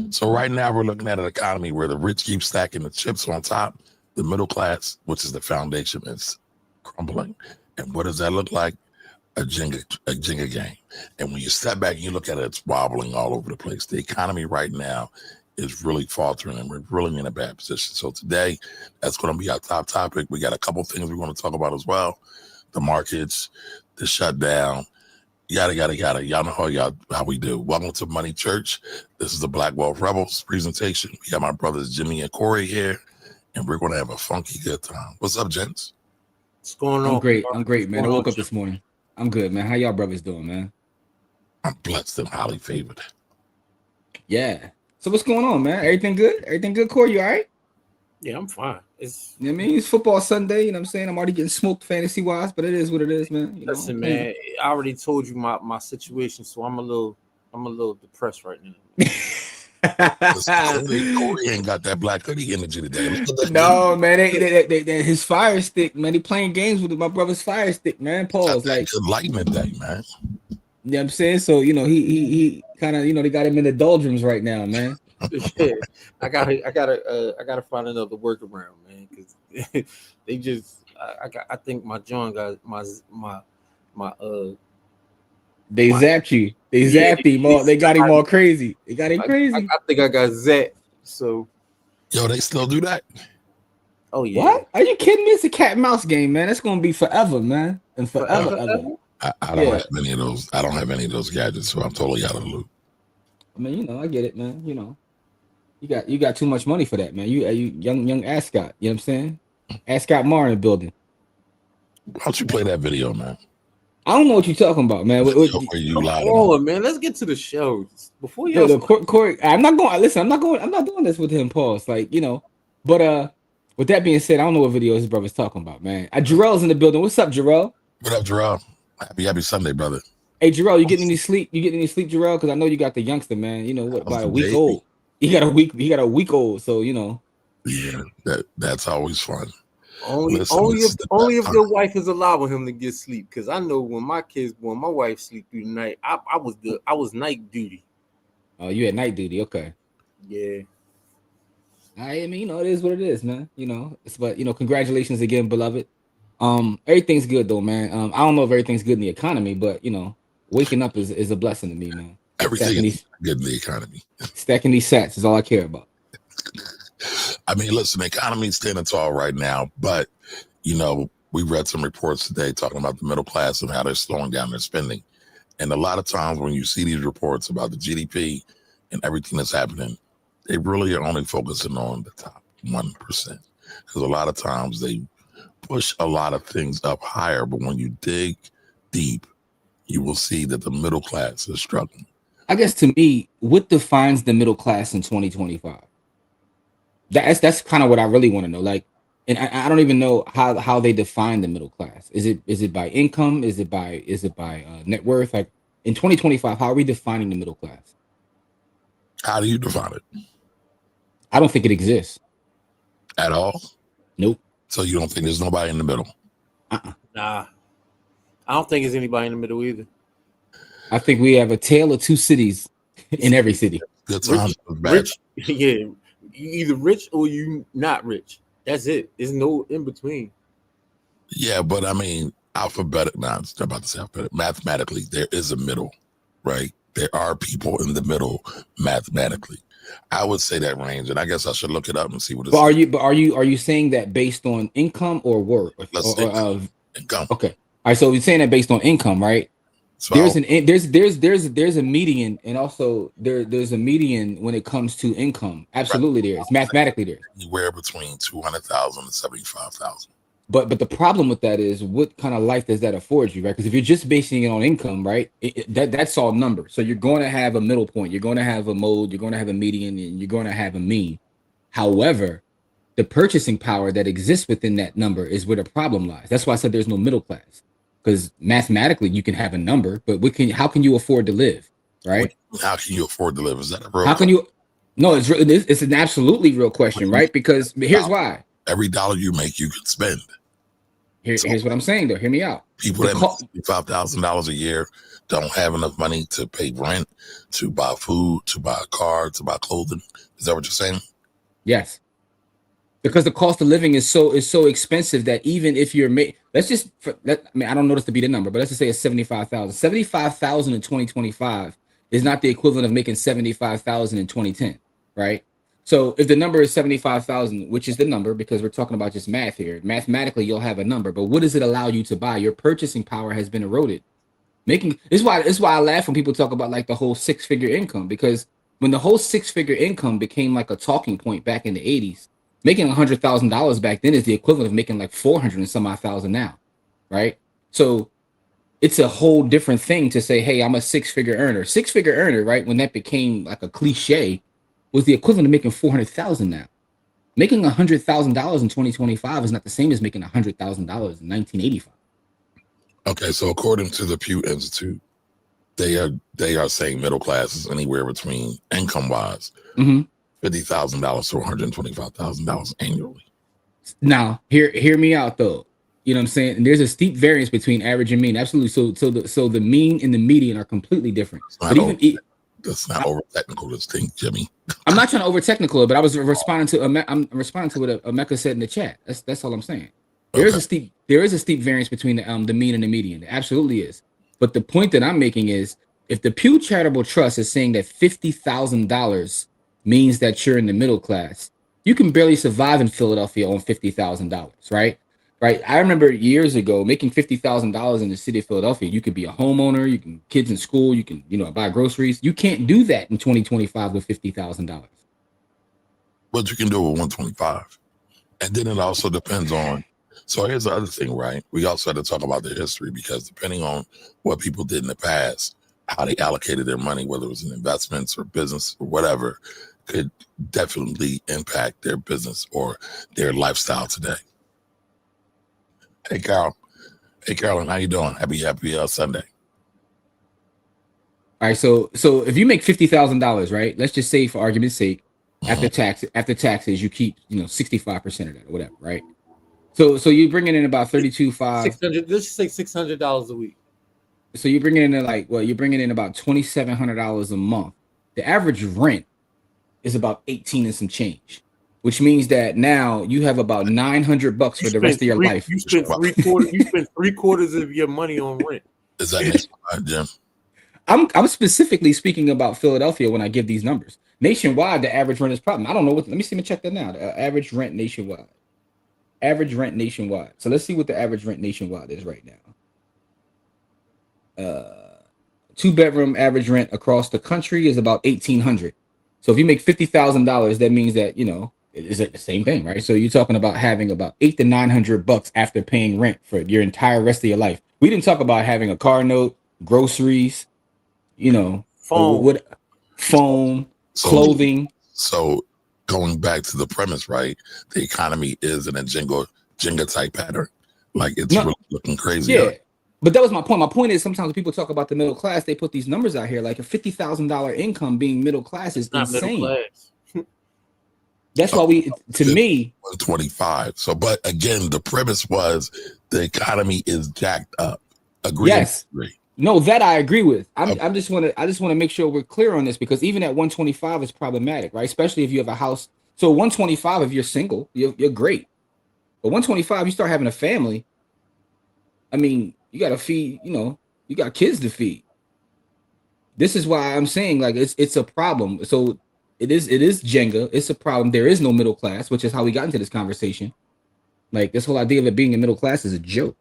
So right now we're looking at an economy where the rich keep stacking the chips on top. The middle class, which is the foundation, is crumbling. And what does that look like? A Jenga game. And when you step back and you look at it, it's wobbling all over the place. The economy right now is really faltering, and we're really in a bad position. So today, that's going to be our top topic. We got a couple things we want to talk about as well. The markets, the shutdown, yada, yada, yada. Y'all know how we do. Welcome to Money Church. This is the Black Wealth Rebels presentation. We got my brothers Jimmy and Corey here, and we're going to have a funky good time. What's up, gents? What's going on? I'm great, man. I woke up this morning. I'm good, man. How y'all brothers doing, man? I'm blessed and highly favored. Yeah. So what's going on, man? Everything good? Everything good, Corey? You all right? Yeah, I'm fine. You know what I mean? It's football Sunday, you know what I'm saying? I'm already getting smoked fantasy-wise, but it is what it is, man. Listen, man, I already told you my situation, so I'm a little depressed right now. Corey ain't got that black hoodie energy today. No, man, they his fire stick, man. He playing games with my brother's fire stick, man. Pause, like enlightenment day, man. You know what I'm saying? So he kind of, they got him in the doldrums right now, man. Yeah, I gotta find another workaround, man, because they just I think my John got my They zapped you. They zapped him all. They got him all crazy. They got him crazy. I think I got zapped. So, yo, they still do that? Oh yeah. What? Are you kidding me? It's a cat and mouse game, man. It's gonna be forever, man, and forever. I don't have any of those. I don't have any of those gadgets, so I'm totally out of the loop. I mean, I get it, man. You got too much money for that, man. You young Ascot. You know what I'm saying? Ascot Mar in the building. Why don't you play that video, man? I don't know what you're talking about, man. Man, let's get to the show before you. Corey, I'm not going. Listen, I'm not doing this with him, pause. But with that being said, I don't know what video his brother's talking about, man. Jarrell's in the building. What's up, Jarrell? What up, Jarrell? Happy Sunday, brother. Hey, Jarrell, you getting any sleep? Jarrell? Because I know you got the youngster, man. You know what? About a week old. He got a week old. So Yeah, that's always fun. Only if your wife is allowing him to get sleep. Because I know when my wife sleep through the night, I was night duty. Oh, you had night duty, okay. Yeah. I mean, it is what it is, man. But congratulations again, beloved. Everything's good though, man. I don't know if everything's good in the economy, but waking up is a blessing to me, man. Everything is good in the economy. Stacking these sats is all I care about. I mean, listen, the economy is standing tall right now, but we read some reports today talking about the middle class and how they're slowing down their spending. And a lot of times when you see these reports about the GDP and everything that's happening, they really are only focusing on the top 1%. Because a lot of times they push a lot of things up higher, but when you dig deep, you will see that the middle class is struggling. I guess to me, what defines the middle class in 2025? That's kind of what I really want to know. Like, and I don't even know how they define the middle class. Is it by income? Is it by net worth? Like in 2025, how are we defining the middle class? How do you define it? I don't think it exists at all. Nope. So you don't think there's nobody in the middle? Nah, I don't think there's anybody in the middle either. I think we have a tale of two cities in every city. Good times, rich, yeah. You either rich or you not rich. That's it. There's no in between. Yeah, but I mean, mathematically, there is a middle, right? There are people in the middle mathematically. I would say that range, and I guess I should look it up and see what it is. But are you saying that based on income or work? Let's say income. Okay. All right. So you're saying that based on income, right? So there's a median, and also there's a median when it comes to income. Absolutely, right. There is mathematically there. Anywhere between 200,000 and 75,000. But the problem with that is, what kind of life does that afford you, right? Because if you're just basing it on income, right, that's all numbers. So you're going to have a middle point, you're going to have a mode, you're going to have a median, and you're going to have a mean. However, the purchasing power that exists within that number is where the problem lies. That's why I said there's no middle class. Because mathematically you can have a number, but how can you afford to live, right? How can you afford to live? Is that a real? How can you? No, it's an absolutely real question, right? Because here's why. Every dollar you make, you can spend. Here's what I'm saying though. Hear me out. People that make $65,000 a year don't have enough money to pay rent, to buy food, to buy a car, to buy clothing. Is that what you're saying? Yes. Because the cost of living is so expensive that even if you're I don't know this to be the number, but let's just say it's 75,000. 75,000 in 2025 is not the equivalent of making 75,000 in 2010, right? So if the number is 75,000, which is the number, because we're talking about just math here, mathematically you'll have a number, but what does it allow you to buy? Your purchasing power has been eroded. This is why I laugh when people talk about like the whole 6-figure income, because when the whole 6-figure income became like a talking point back in the 80s, making $100,000 back then is the equivalent of making like 400 and some odd thousand now, right? So it's a whole different thing to say, hey, I'm a 6-figure earner. 6-figure earner, right? When that became like a cliche, was the equivalent of making 400,000 now. Making $100,000 in 2025 is not the same as making $100,000 in 1985. Okay, so according to the Pew Institute, they are saying middle class is anywhere between income-wise, $50,000 to $125,000 annually. Now, hear me out though. You know what I'm saying? And there's a steep variance between average and mean. Absolutely. So the mean and the median are completely different. That's not over technical, this thing, Jimmy. I'm not trying to over technical it, but I was responding to what Emeka said in the chat. That's all I'm saying. There is a steep variance between the mean and the median. There absolutely is. But the point that I'm making is, if the Pew Charitable Trust is saying that $50,000 means that you're in the middle class, you can barely survive in Philadelphia on $50,000, right? Right. I remember years ago making $50,000 in the city of Philadelphia. You could be a homeowner, you can kids in school, you can, buy groceries. You can't do that in 2025 with $50,000. But you can do it with 125. And then it also depends on. So here's the other thing, right? We also had to talk about the history, because depending on what people did in the past, how they allocated their money, whether it was in investments or business or whatever, could definitely impact their business or their lifestyle today. Hey, Carol. Hey, Carolyn, how you doing? Happy Sunday. All right, so if you make $50,000, right? Let's just say, for argument's sake, after taxes, you keep 65% of that or whatever, right? So you're bringing in about $32,500. Let's say $600 a week. So you're bringing in you're bringing in about $2,700 a month. The average rent is about 18 and some change, which means that now you have about $900 for the rest of your life. You spent three-quarters of your money on rent. Is that nationwide, Jim? I'm specifically speaking about Philadelphia when I give these numbers. Nationwide, the average rent is probably, I don't know what. Let me see me check that now. The average rent nationwide. Average rent nationwide. So let's see what the average rent nationwide is right now. 2-bedroom average rent across the country is about $1,800. So if you make $50,000, that means that it is the same thing, right? So you're talking about having about $800 to $900 after paying rent for your entire rest of your life. We didn't talk about having a car note, groceries, phone, clothing. So going really to the premise, right? The economy is in a Jenga type pattern. Like it's really looking crazy. Yeah. But that was my point. My point is, sometimes when people talk about the middle class, they put these numbers out here, like a $50,000 income being middle class is insane. That's why me, 125. So, but again, the premise was the economy is jacked up. Agree? Yes. No, that I agree with. I just want to make sure we're clear on this, because even at 125 is problematic, right? Especially if you have a house. So 125, if you're single, you're great. But 125, you start having a family. I mean, you got to feed, you got kids to feed. This is why I'm saying, like, it's a problem. So it is Jenga. It's a problem. There is no middle class, which is how we got into this conversation. Like, this whole idea of it being a middle class is a joke.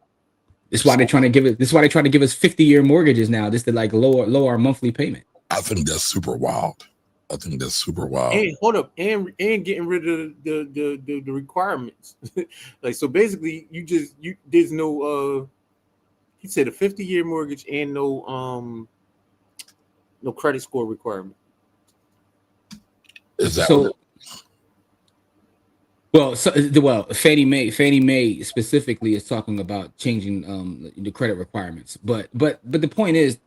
This is why they're trying to give it. This is why they try to give us 50-year mortgages now, just to like lower our monthly payment. I think that's super wild. And hold up, and getting rid of the requirements. Like, so basically, there's no he said a 50-year mortgage and no credit score requirement. Is that so? Well, Fannie Mae specifically is talking about changing the credit requirements. But the point is,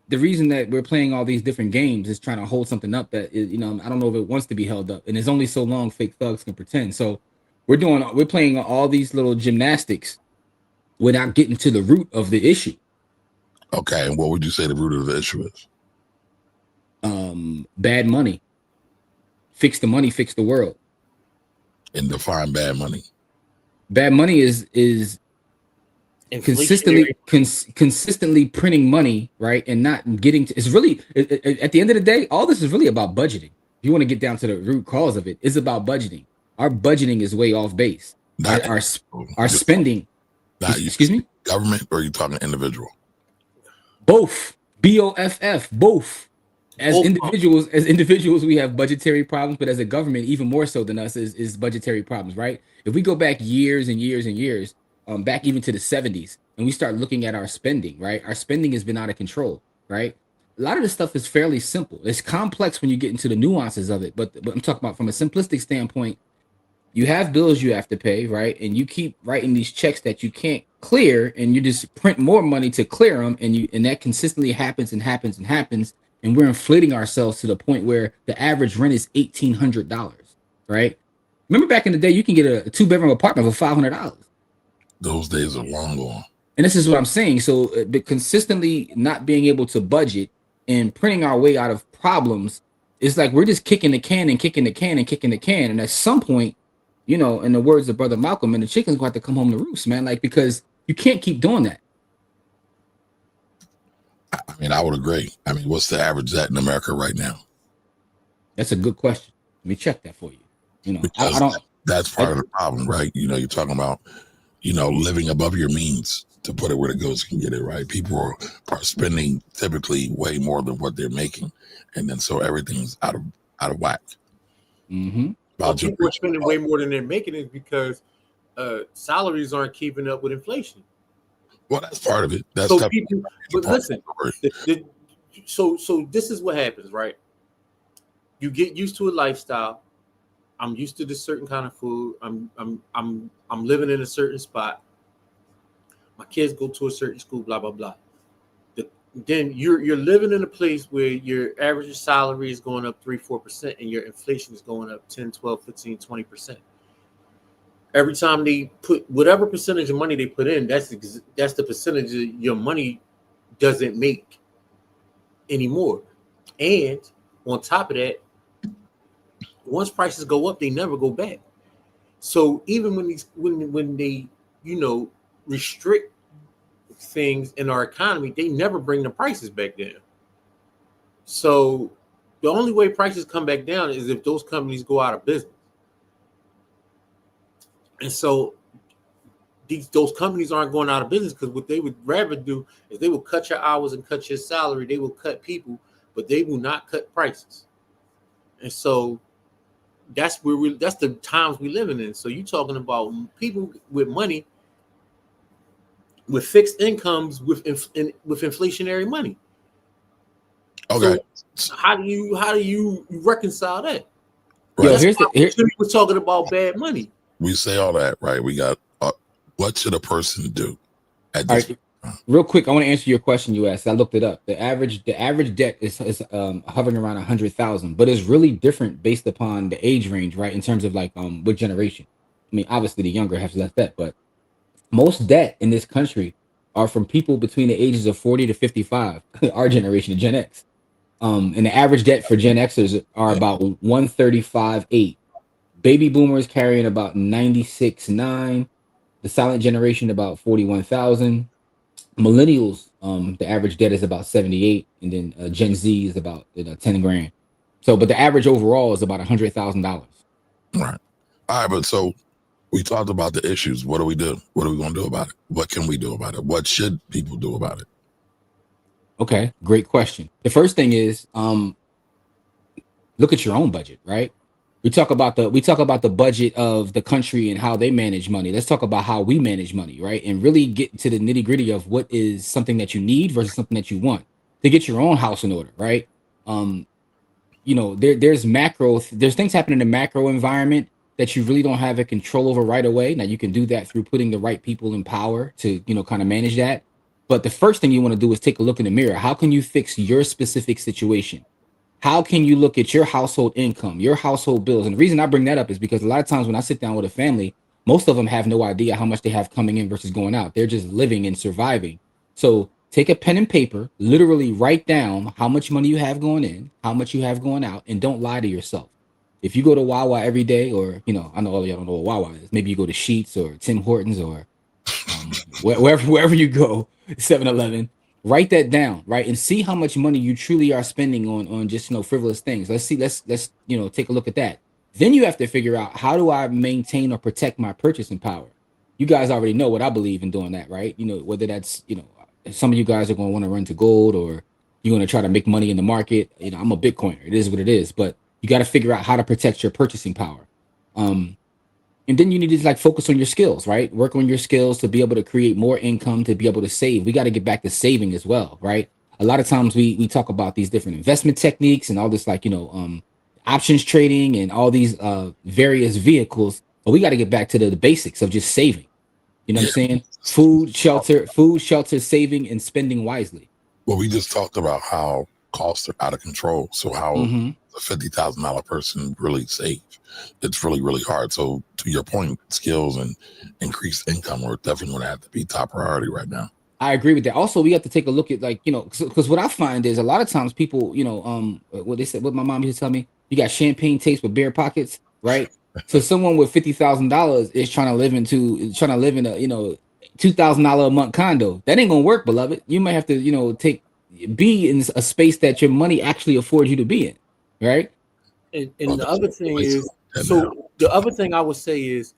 the reason that we're playing all these different games is trying to hold something up that is, I don't know if it wants to be held up, and it's only so long fake thugs can pretend. So we're playing all these little gymnastics without getting to the root of the issue. Okay, and what would you say the root of the issue is? Bad money. Fix the money, fix the world. And define bad money. Bad money is consistently printing money, right, and not getting to. It's really at the end of the day, all this is really about budgeting. If you want to get down to the root cause of it, it's about budgeting. Our budgeting is way off base. Our spending. Excuse me. Government, or are you talking individual? Both. BOFF. Both. As individuals, we have budgetary problems, but as a government, even more so than us, is budgetary problems, right? If we go back years and years and years, back even to the 70s, and we start looking at our spending, right? Our spending has been out of control, right? A lot of this stuff is fairly simple. It's complex when you get into the nuances of it, but I'm talking about from a simplistic standpoint. You have bills you have to pay, right? And you keep writing these checks that you can't clear, and you just print more money to clear them, and that consistently happens and happens and happens. And we're inflating ourselves to the point where the average rent is $1,800, right? Remember back in the day, you can get a 2-bedroom apartment for $500. Those days are long gone. And this is what I'm saying. So the consistently not being able to budget and printing our way out of problems, it's like we're just kicking the can and kicking the can and kicking the can. And at some point, you know, in the words of Brother Malcolm, and the chicken's going to have to come home to roost, man. Like, because you can't keep doing that. I mean, I would agree. I mean, what's the average debt in America right now? That's a good question. Let me check that for you. You know, that's part of the problem, right? You know, you're talking about, you know, living above your means, to put it where the goats can get it, right? People are spending typically way more than what they're making, and then so everything's out of whack. Mm-hmm. People are spending way more than they're making is because salaries aren't keeping up with inflation. Well, that's part of it. That's so people, but listen, so this is what happens, right? You get used to a lifestyle. I'm used to this certain kind of food. I'm living in a certain spot. My kids go to a certain school, blah blah blah. Then you're living in a place where your average salary is going up 3-4%, and your inflation is going up 10, 12, 15, 20%. Every time they put whatever percentage of money they put in, that's the percentage of your money doesn't make anymore. And on top of that, once prices go up, they never go back. So even when they restrict things in our economy, they never bring the prices back down. So the only way prices come back down is if those companies go out of business. And so those companies aren't going out of business because what they would rather do is they will cut your hours and cut your salary. They will cut people, but they will not cut prices. And so that's the times we're living in. So you're talking about people with money, with fixed incomes, with inflationary money. Okay. So how do you reconcile that? Right. Yo, we're talking about bad money. We say all that, right? We got what should a person do at this Real quick, I want to answer your question you asked. I looked it up. The average debt is hovering around 100,000, but it's really different based upon the age range, right? In terms of like what generation. I mean, obviously the younger have less debt, but most debt in this country are from people between the ages of 40 to 55, our generation, Gen X. And the average debt for Gen Xers are about 135.8. Baby boomers carrying about 96.9. The silent generation about 41,000. Millennials, the average debt is about 78, and then Gen Z is about 10 grand. So, but the average overall is about $100,000. Right. All right, but so we talked about the issues. What do we do? What are we going to do about it? What can we do about it? What should people do about it? Okay, great question. The first thing is look at your own budget, right? We talk about the budget of the country and how they manage money. Let's talk about how we manage money, right? And really get to the nitty-gritty of what is something that you need versus something that you want to get your own house in order, right? There's things happening in the macro environment that you really don't have a control over right away. Now you can do that through putting the right people in power to, kind of manage that. But the first thing you want to do is take a look in the mirror. How can you fix your specific situation? How can you look at your household income, your household bills? And the reason I bring that up is because a lot of times when I sit down with a family, most of them have no idea how much they have coming in versus going out. They're just living and surviving. So take a pen and paper, literally write down how much money you have going in, how much you have going out, and don't lie to yourself. If you go to Wawa every day, or, I know all of y'all don't know what Wawa is. Maybe you go to Sheetz or Tim Hortons or wherever you go, 7-Eleven, write that down, right? And see how much money you truly are spending on just, frivolous things. Let's take a look at that. Then you have to figure out, how do I maintain or protect my purchasing power? You guys already know what I believe in doing that, right? Whether that's, some of you guys are going to want to run to gold, or you're going to try to make money in the market. I'm a Bitcoiner. It is what it is, but you got to figure out how to protect your purchasing power. And then you need to focus on your skills, right? Work on your skills to be able to create more income, to be able to save. We got to get back to saving as well, right? A lot of times we talk about these different investment techniques and all this, options trading and all these various vehicles, but we got to get back to the basics of just saving. You know what I'm saying? Food, shelter, saving, and spending wisely. Well, we just talked about how costs are out of control. So how a $50,000 person really save? It's really, really hard. So to your point, skills and increased income are definitely going to have to be top priority right now. I agree with that. Also, we have to take a look at because what I find is a lot of times people, what my mom used to tell me, you got champagne tapes with bare pockets, right? So someone with $50,000 is trying to live in a $2,000 a month condo. That ain't gonna work, beloved. You might have to be in a space that your money actually affords you to be in, right? And the other thing is, the other thing I would say is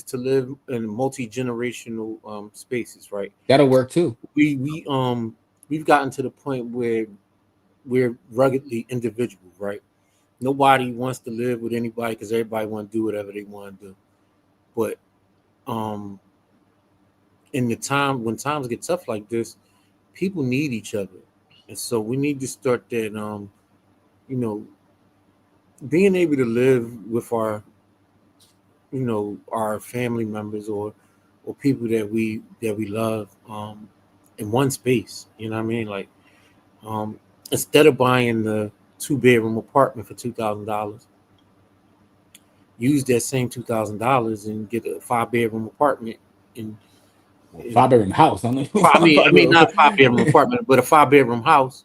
to live in multi-generational spaces, right? That'll work too. We've gotten to the point where we're ruggedly individual, right? Nobody wants to live with anybody because everybody want to do whatever they want to do. But when times get tough like this, people need each other, and so we need to start that. Being able to live with our family members or people that we love in one space. You know what I mean? Like instead of buying the 2-bedroom apartment for $2,000, use that same $2,000 and get a 5-bedroom apartment in 5-bedroom house. I mean not a 5-bedroom apartment, but a 5-bedroom house,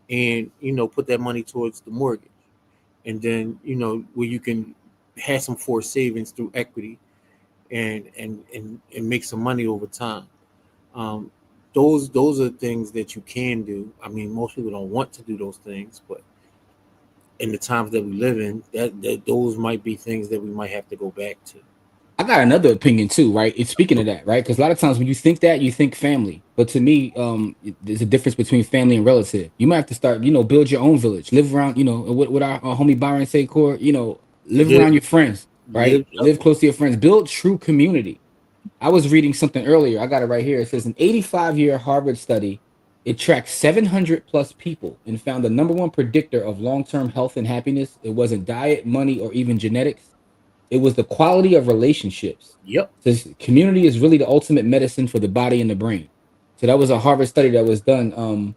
and put that money towards the mortgage, and then where you can have some forced savings through equity, and make some money over time. Those are things that you can do. I mean, most people don't want to do those things, but in the times that we live in, that those might be things that we might have to go back to. I got another opinion too, right? It's speaking of that, right? Because a lot of times when you think that, you think family. But to me, there's a difference between family and relative. You might have to start, build your own village, live around, what our homie Byron say, Core, live around your friends, right? Live close to your friends, build true community. I was reading something earlier. I got it right here. It says an 85-year Harvard study, it tracked 700 plus people and found the number one predictor of long-term health and happiness. It wasn't diet, money, or even genetics. It was the quality of relationships. Yep. This community is really the ultimate medicine for the body and the brain. So that was a Harvard study that was done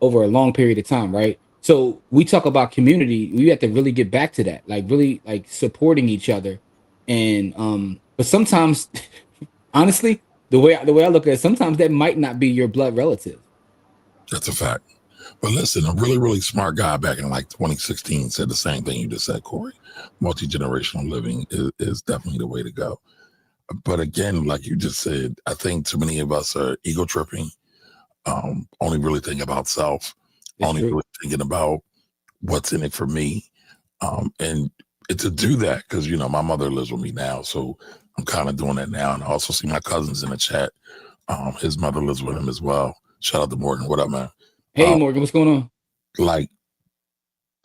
over a long period of time, right? So we talk about community. We have to really get back to that, really supporting each other. And but sometimes, honestly, the way I look at it, sometimes that might not be your blood relative. That's a fact. But listen, a really, really smart guy back in 2016 said the same thing you just said, Corey. Multi-generational living is definitely the way to go. But again, like you just said, I think too many of us are ego tripping, only really thinking about self, really thinking about what's in it for me. And to do that, because, my mother lives with me now, so I'm kind of doing that now. And I also see my cousins in the chat. His mother lives with him as well. Shout out to Morgan. What up, man? Hey, Morgan, what's going on?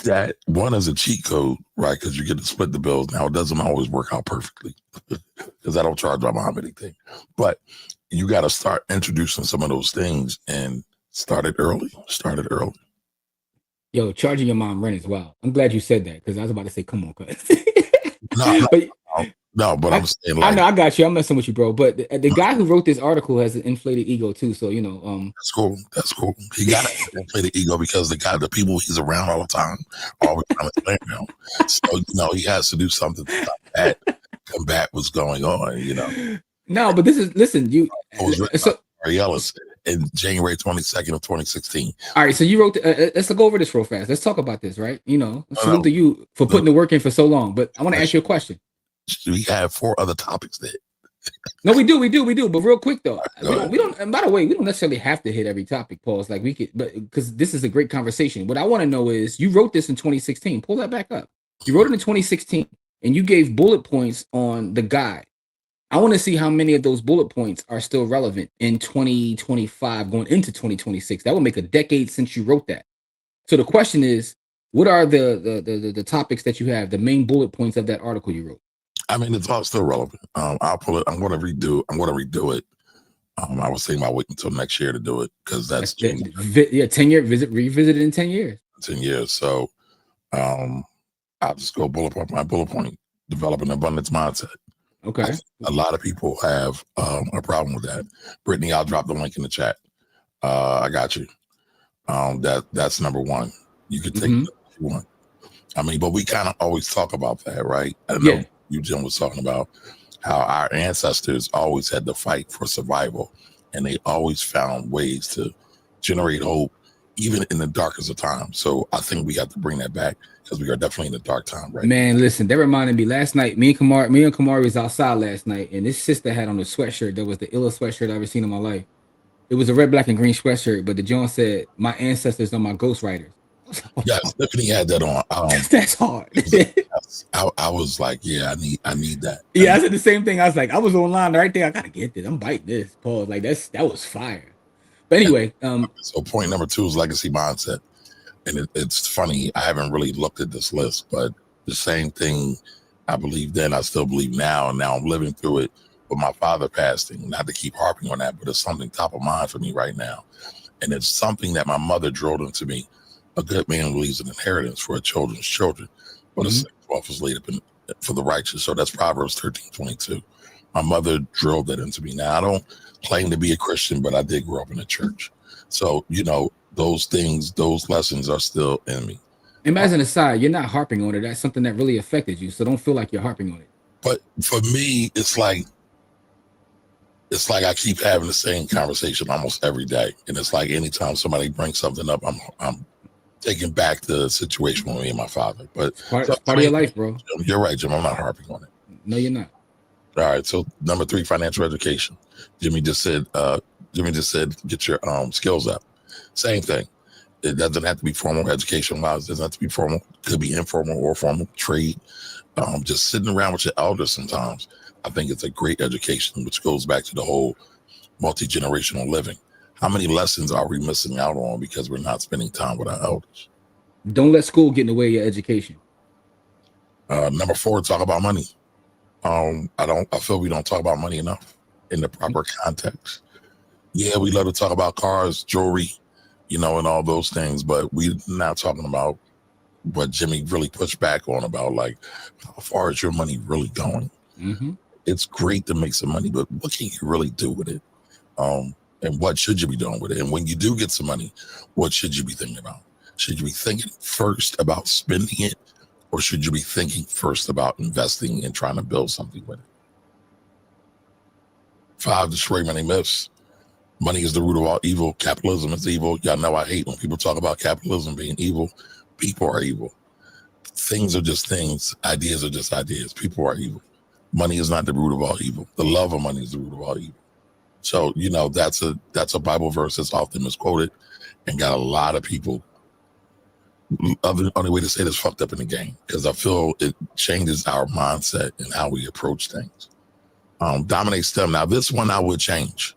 That one is a cheat code, right? Because you get to split the bills. Now, it doesn't always work out perfectly because I don't charge my mom anything. But you got to start introducing some of those things and start it early. Yo, charging your mom rent as well. I'm glad you said that because I was about to say, come on, cuz. But I'm saying I know, I got you. I'm messing with you, bro. But the guy who wrote this article has an inflated ego too. So, That's cool. He got an inflated ego because the people he's around all the time are always trying to blame him. So, he has to do something to stop that combat what's going on. You know, No, but this is listen. You it was written so by Barry Ellis in January 22nd of 2016. all right. So you wrote. Let's go over this real fast. Let's talk about this, right? You know, salute to you for putting the work in for so long. But I want to ask you a question. We have 4 other topics there. No, we do. But real quick though, we don't. And by the way, we don't necessarily have to hit every topic, Paul. Like we could, but because this is a great conversation. What I want to know is, you wrote this in 2016. Pull that back up. You wrote it in 2016, and you gave bullet points on the guide. I want to see how many of those bullet points are still relevant in 2025, going into 2026. That will make a decade since you wrote that. So the question is, what are the topics that you have, the main bullet points of that article you wrote? I mean, it's all still relevant. I'll pull it. I'm going to redo it. I was thinking about waiting until next year to do it because that's 10 year revisit it in 10 years. 10 years. So I'll just go bullet point by bullet point, develop an abundance mindset. Okay. A lot of people have a problem with that. Brittany, I'll drop the link in the chat. I got you. That's number one. You could take it if you want. I mean, but we kind of always talk about that, right? I know you, Jim, was talking about how our ancestors always had to fight for survival, and they always found ways to generate hope, even in the darkest of times. So I think we have to bring that back because we are definitely in a dark time, right? Man, listen, that reminded me last night. Me and Kamari was outside last night, and this sister had on a sweatshirt that was the illest sweatshirt I've ever seen in my life. It was a red, black, and green sweatshirt, but the John said, "My ancestors are my ghostwriters." Yes, Tiffany had that on. That's hard. I was like, yeah, I need that. Yeah, I said the same thing. I was like, I was online right there. I gotta get this. I'm biting this. Pause. Like that was fire. But anyway, so point number 2 is legacy mindset, and it's funny. I haven't really looked at this list, but the same thing I believed then, I still believe now, and now I'm living through it. With my father passing, not to keep harping on that, but it's something top of mind for me right now, and it's something that my mother drilled into me. A good man leaves an inheritance for his children's children, but a second wealth is laid up for the righteous. So that's Proverbs 13:22. My mother drilled that into me. Now, I don't claim to be a Christian, but I did grow up in a church. So, you know, those things, those lessons are still in me. And as an aside, you're not harping on it. That's something that really affected you. So don't feel like you're harping on it. But for me, it's like I keep having the same conversation almost every day. And it's like anytime somebody brings something up, I'm taking back the situation with me and my father. But part of your life, bro. You're right, Jim. I'm not harping on it. No, you're not. All right. So number 3, financial education. Jimmy just said, get your skills up. Same thing. It doesn't have to be formal education wise. It doesn't have to be formal. It could be informal or formal trade. Just sitting around with your elders sometimes. I think it's a great education, which goes back to the whole multi-generational living. How many lessons are we missing out on because we're not spending time with our elders? Don't let school get in the way of your education. Number 4, talk about money. I feel we don't talk about money enough in the proper context. Yeah, we love to talk about cars, jewelry, you know, and all those things, but we're not talking about what Jimmy really pushed back on about, like, how far is your money really going? It's great to make some money, but what can you really do with it? And what should you be doing with it? And when you do get some money, what should you be thinking about? Should you be thinking first about spending it, or should you be thinking first about investing and trying to build something with it? 5, destroy money myths. Money is the root of all evil. Capitalism is evil. Y'all know I hate when people talk about capitalism being evil. People are evil. Things are just things. Ideas are just ideas. People are evil. Money is not the root of all evil. The love of money is the root of all evil. So, you know, that's a Bible verse that's often misquoted and got a lot of people. The only way to say this, fucked up in the game, because I feel it changes our mindset and how we approach things. Dominate STEM. Now, this one I would change.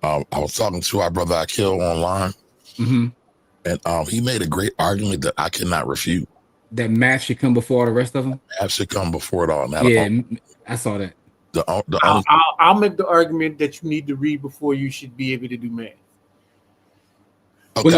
I was talking to our brother Akil online, and he made a great argument that I cannot refute. That math should come before the rest of them? Math should come before it all. Now, I saw that. I'll make the argument that you need to read before you should be able to do math. Okay.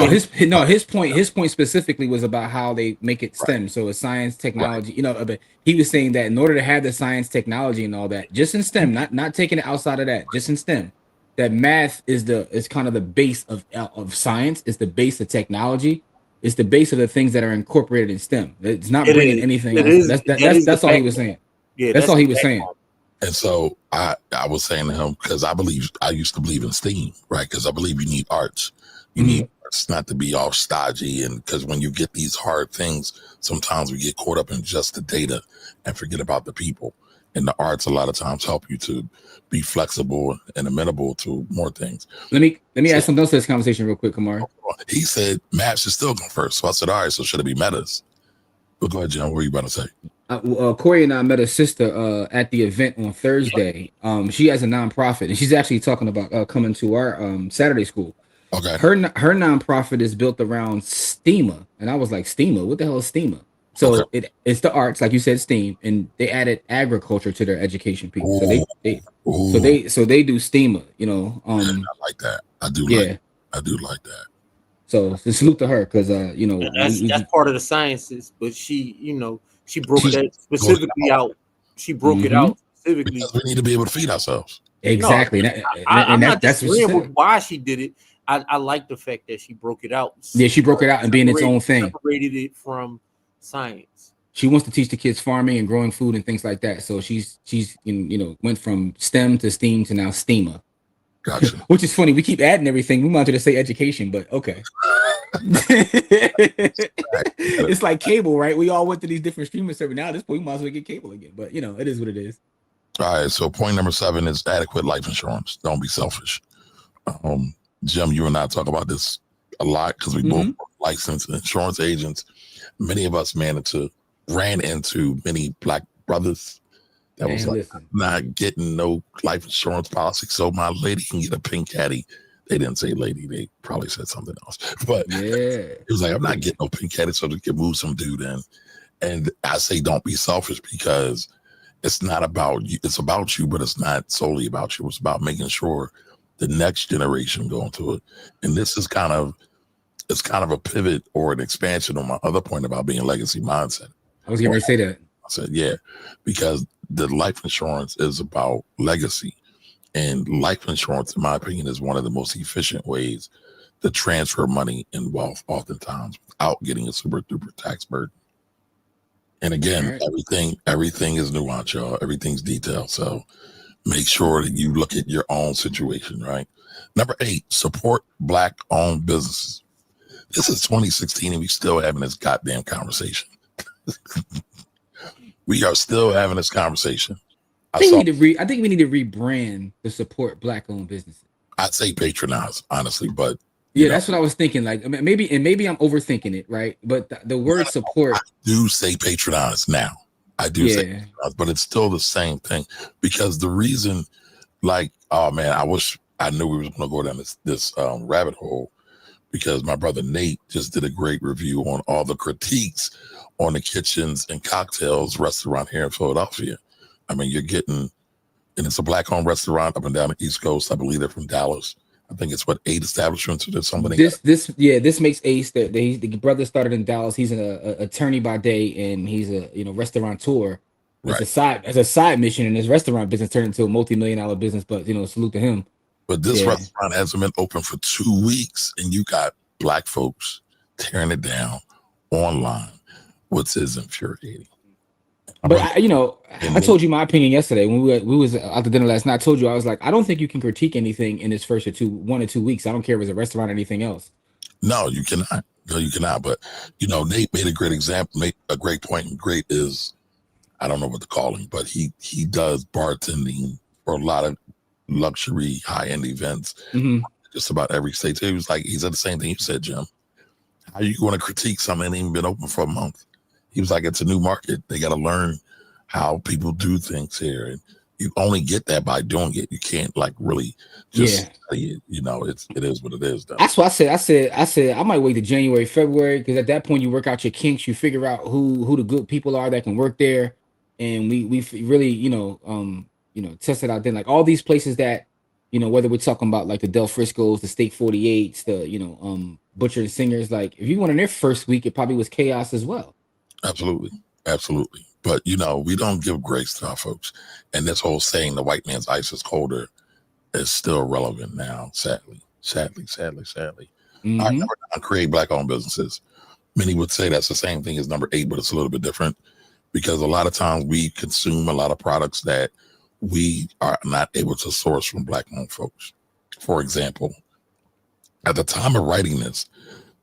Well, his point specifically was about how they make it STEM. Right. So it's science, technology, you know, but he was saying that in order to have the science, technology and all that, just in STEM, not taking it outside of that, just in STEM, that math is kind of the base of science, it's the base of technology, it's the base of the things that are incorporated in STEM. It's not bringing anything else. That's all he was saying. Yeah, That's all he was saying. And so I was saying to him, because I used to believe in STEAM, right? Because I believe you need arts. You need arts not to be all stodgy. And because when you get these hard things, sometimes we get caught up in just the data and forget about the people. And the arts a lot of times help you to be flexible and amenable to more things. Let me add something else to this conversation real quick, Kamar. He said math should still go first. So I said, all right, so should it be metas? But go ahead, Jim. What were you about to say? Corey and I met a sister at the event on Thursday. She has a nonprofit, and she's actually talking about coming to our Saturday school. Okay. Her nonprofit is built around STEAMA, and I was like, STEAMA? What the hell is STEAMA? So it's the arts, like you said, STEAM, and they added agriculture to their education piece. So they do STEAMA. You know, I like that. I do like that. So salute to her, because that's part of the sciences, but she broke that specifically out. She broke it out specifically because we need to be able to feed ourselves. Exactly. No, I'm not disagreeing with why she did it. I like the fact that she broke it out. Yeah, she broke it out and being its own thing. Separated it from science. She wants to teach the kids farming and growing food and things like that. So she's went from STEM to STEAM to now STEAMA. Gotcha. Which is funny. We keep adding everything. We wanted to say education, but okay. It's like cable, right? We all went to these different streaming services. Now at this point, we might as well get cable again. But it is what it is. All right. So point number 7 is adequate life insurance. Don't be selfish. Jim, you and I talk about this a lot because we both licensed insurance agents. Many of us ran into many Black brothers that was like, not getting no life insurance policy, so my lady can get a pink caddy. They didn't say lady, they probably said something else. But it was like, I'm not getting no pink caddy so they can move some dude in. And I say don't be selfish, because it's not about you, it's about you, but it's not solely about you. It's about making sure the next generation go into it. And this is kind of a pivot or an expansion on my other point about being legacy mindset. I was going to say that. I said, yeah, because the life insurance is about legacy. And life insurance, in my opinion, is one of the most efficient ways to transfer money and wealth, oftentimes without getting a super duper tax burden. And again, everything is nuanced, y'all. Everything's detailed. So make sure that you look at your own situation, right? Number 8, support Black-owned businesses. This is 2016 and we still having this goddamn conversation. We are still having this conversation. I think we need to rebrand the support Black-owned businesses. I'd say patronize, honestly, but that's what I was thinking. Like, maybe I'm overthinking it, right? But the word support, I do say patronize now. I do say patronize, but it's still the same thing, because the reason, like, oh man, I wish I knew we was going to go down this rabbit hole, because my brother Nate just did a great review on all the critiques on the kitchens and cocktails restaurant here in Philadelphia. I mean, you're getting, and it's a Black-owned restaurant up and down the East Coast. I believe they're from Dallas. I think it's 8 establishments or something. This makes Ace. The brother started in Dallas. He's an attorney by day, and he's a restaurateur. It's a side mission, and his restaurant business turned into a multi-million-dollar business. But salute to him. But this restaurant hasn't been open for 2 weeks, and you got Black folks tearing it down online, which is infuriating. But I told you my opinion yesterday when we was out to dinner last night. I told you, I was like, I don't think you can critique anything in this first 1 or 2 weeks. I don't care if it's a restaurant or anything else. No, you cannot. But Nate made a great example, made a great point. And great is, I don't know what to call him, but he does bartending for a lot of luxury high-end events, just about every state. He said the same thing you said, Jim. How are you going to critique something that ain't even been open for a month? He was like, it's a new market. They got to learn how people do things here. And you only get that by doing it. You can't really just study it. It is what it is. Though. That's what I said I might wait to January, February, because at that point you work out your kinks, you figure out who the good people are that can work there. And we really, test it out then. Like all these places that, whether we're talking about like the Del Frisco's, the Steak 48s, the, Butcher and Singers, like if you went in their first week, it probably was chaos as well. Absolutely. But we don't give grace to our folks, and this whole saying the white man's ice is colder is still relevant now. Sadly. All right, number 9, create Black-owned businesses. Many would say that's the same thing as number 8, but it's a little bit different. because a lot of times we consume a lot of products that we are not able to source from Black-owned folks. For example, at the time of writing this,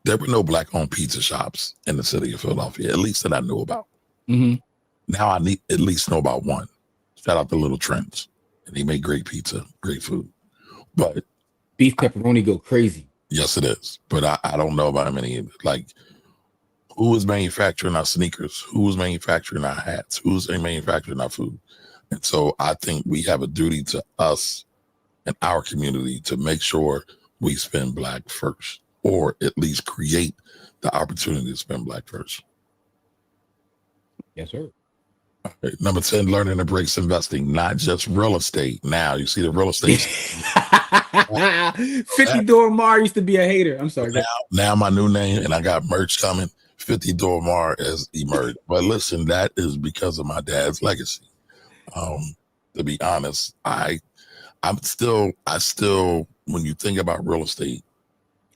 there were no Black-owned pizza shops in the city of Philadelphia, at least that I knew about. Mm-hmm. Now I need at least know about one. Shout out to Little Trent's. And they make great pizza, great food. But Beef pepperoni go crazy. yes, it is. But I don't know about many. Like, who is manufacturing our sneakers? Who is manufacturing our hats? Who's manufacturing our food? And so I think we have a duty to us and our community to make sure we spend Black first, or at least create the opportunity to spend Black first. Yes, sir. Okay. Number 10, learning and embrace investing, not just real estate. Now you see the real estate. 50 Door Mar used to be a hater. I'm sorry. Now my new name, and I got merch coming. 50 Door Mar has emerged. But listen, that is because of my dad's legacy. To be honest, I still, when you think about real estate,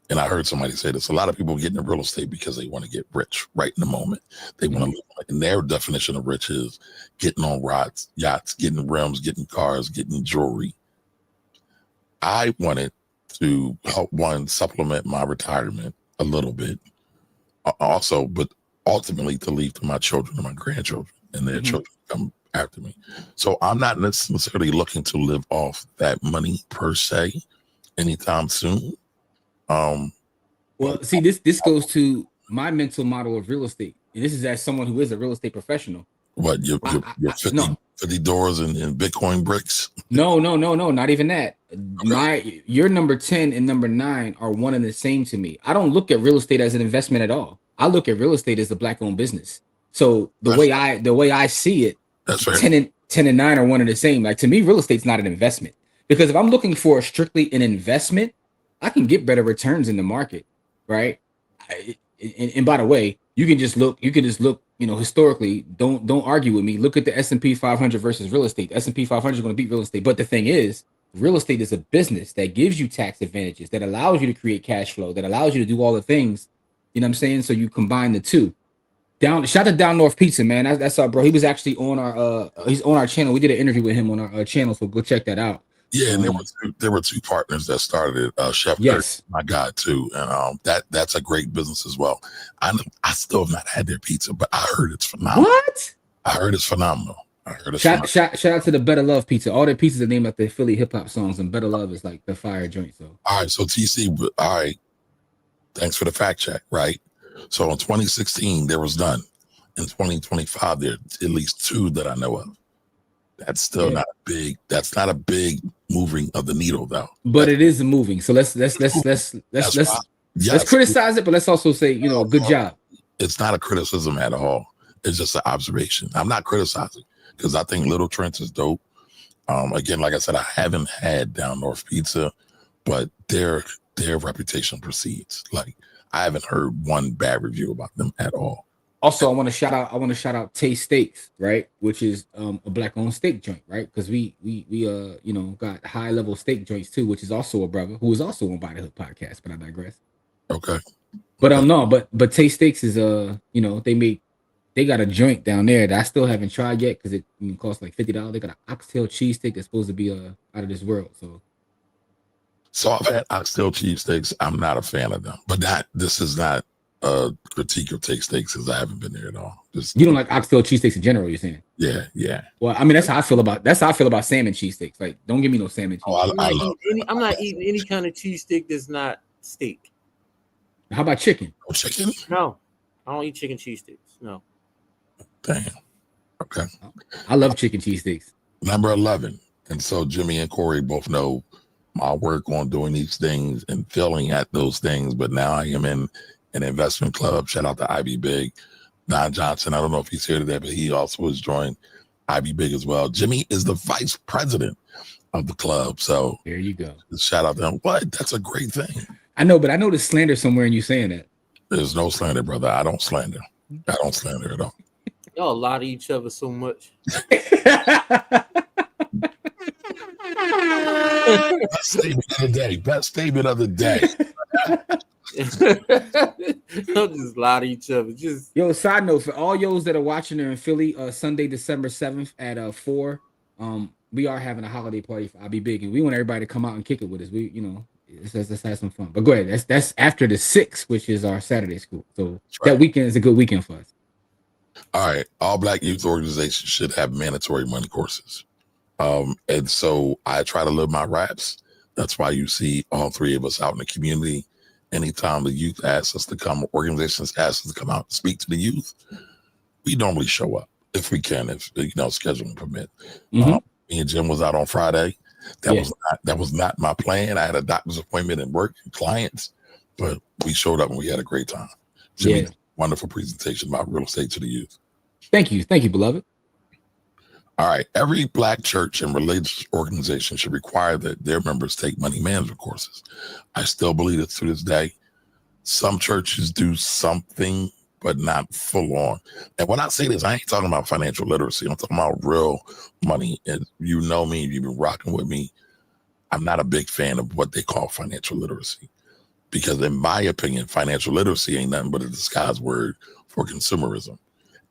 and I heard somebody say this, a lot of people get into real estate because they want to get rich right in the moment. They want to live, and their definition of rich is getting on yachts, getting rims, getting cars, getting jewelry. I wanted to help supplement my retirement a little bit, also, but ultimately to leave to my children and my grandchildren and their children come after me. So I'm not necessarily looking to live off that money per se anytime soon. Well, see, this goes to my mental model of real estate, and this is as someone who is a real estate professional. What your 50 doors and Bitcoin bricks? No, not even that. Okay. Your number 10 and number 9 are one and the same to me. I don't look at real estate as an investment at all. I look at real estate as a Black-owned business. So the way I see it, that's right. 10 and 9 are one and the same. Like, to me, real estate's not an investment, because if I'm looking for strictly an investment, I can get better returns in the market, right? And by the way, you can just look, historically, don't argue with me. Look at the S&P 500 versus real estate. The S&P 500 is going to beat real estate. But the thing is, real estate is a business that gives you tax advantages, that allows you to create cash flow, that allows you to do all the things, you know what I'm saying? So you combine the two. Shout out to Down North Pizza, man. That's our bro. He was actually on our channel. We did an interview with him on our channel, so go check that out. Yeah, and there were two partners that started it. Chef yes. Kurt, my guy too, and that's a great business as well. I still have not had their pizza, but I heard it's phenomenal. What? I heard it's phenomenal. Shout out to the Better Love Pizza. All their pizzas are named after Philly hip hop songs, and Better Love is like the fire joint. So all right, so TC, all right, thanks for the fact check. Right, so in 2016 there was none. In 2025 there are at least 2 that I know of. That's still not a big. That's not a big moving of the needle, though. But it is moving. So let's criticize it, but let's also say, good job. It's not a criticism at all. It's just an observation. I'm not criticizing, because I think Little Trent's is dope. Again, like I said, I haven't had Down North Pizza, but their reputation precedes. Like, I haven't heard one bad review about them at all. Also, I want to shout out Taste Steaks, right? Which is a Black-owned steak joint, right? Because we got high-level steak joints too, which is also a brother who is also on By the Hook podcast, but I digress. Okay. But but Taste Steaks is they got a joint down there that I still haven't tried yet, because it costs like $50. They got an oxtail cheesesteak that's supposed to be out of this world. So I've had oxtail cheesesteaks. I'm not a fan of them, but this is not a critique of Taste Steaks, because I haven't been there at all. You don't like oxtail cheesesteaks in general, you're saying? Yeah. Well, I mean, that's how I feel about salmon cheesesteaks. Like, don't give me no salmon cheese. Oh, I'm not eating any kind of cheesesteak that's not steak. How about chicken? Oh, chicken? No, I don't eat chicken cheesesteaks. No. Damn. Okay. I love chicken cheesesteaks. Number 11. And so Jimmy and Corey both know my work on doing these things and failing at those things, but now I am in an investment club. Shout out to Ivy Big. Don Johnson, I don't know if he's here today, but he also has joined Ivy Big as well. Jimmy is the vice president of the club. So there you go. Shout out to him. What? That's a great thing. I know, but I know there's slander somewhere in you saying that. There's no slander, brother. I don't slander. I don't slander at all. Y'all lie to each other so much. Best statement of the day. They'll just lie to each other. Just Yo, side note for all yos that are watching are in Philly, Sunday, December 7th at 4. We are having a holiday party for I'll Be Big, and we want everybody to come out and kick it with us. We, let's have some fun. But go ahead. That's after the 6th, which is our Saturday school. So that weekend is a good weekend for us. All right. All Black youth organizations should have mandatory money courses. And so I try to live my raps. That's why you see all three of us out in the community. Anytime the youth asks us to come, organizations ask us to come out and speak to the youth, we normally show up if we can, if scheduling permit. Mm-hmm. Me and Jim was out on Friday. That was not my plan. I had a doctor's appointment and work and clients, but we showed up and we had a great time. Jimmy, wonderful presentation about real estate to the youth. Thank you, beloved. All right. Every Black church and religious organization should require that their members take money management courses. I still believe that to this day. Some churches do something, but not full on. And when I say this, I ain't talking about financial literacy. I'm talking about real money. And you know me, you've been rocking with me. I'm not a big fan of what they call financial literacy. Because in my opinion, financial literacy ain't nothing but a disguised word for consumerism.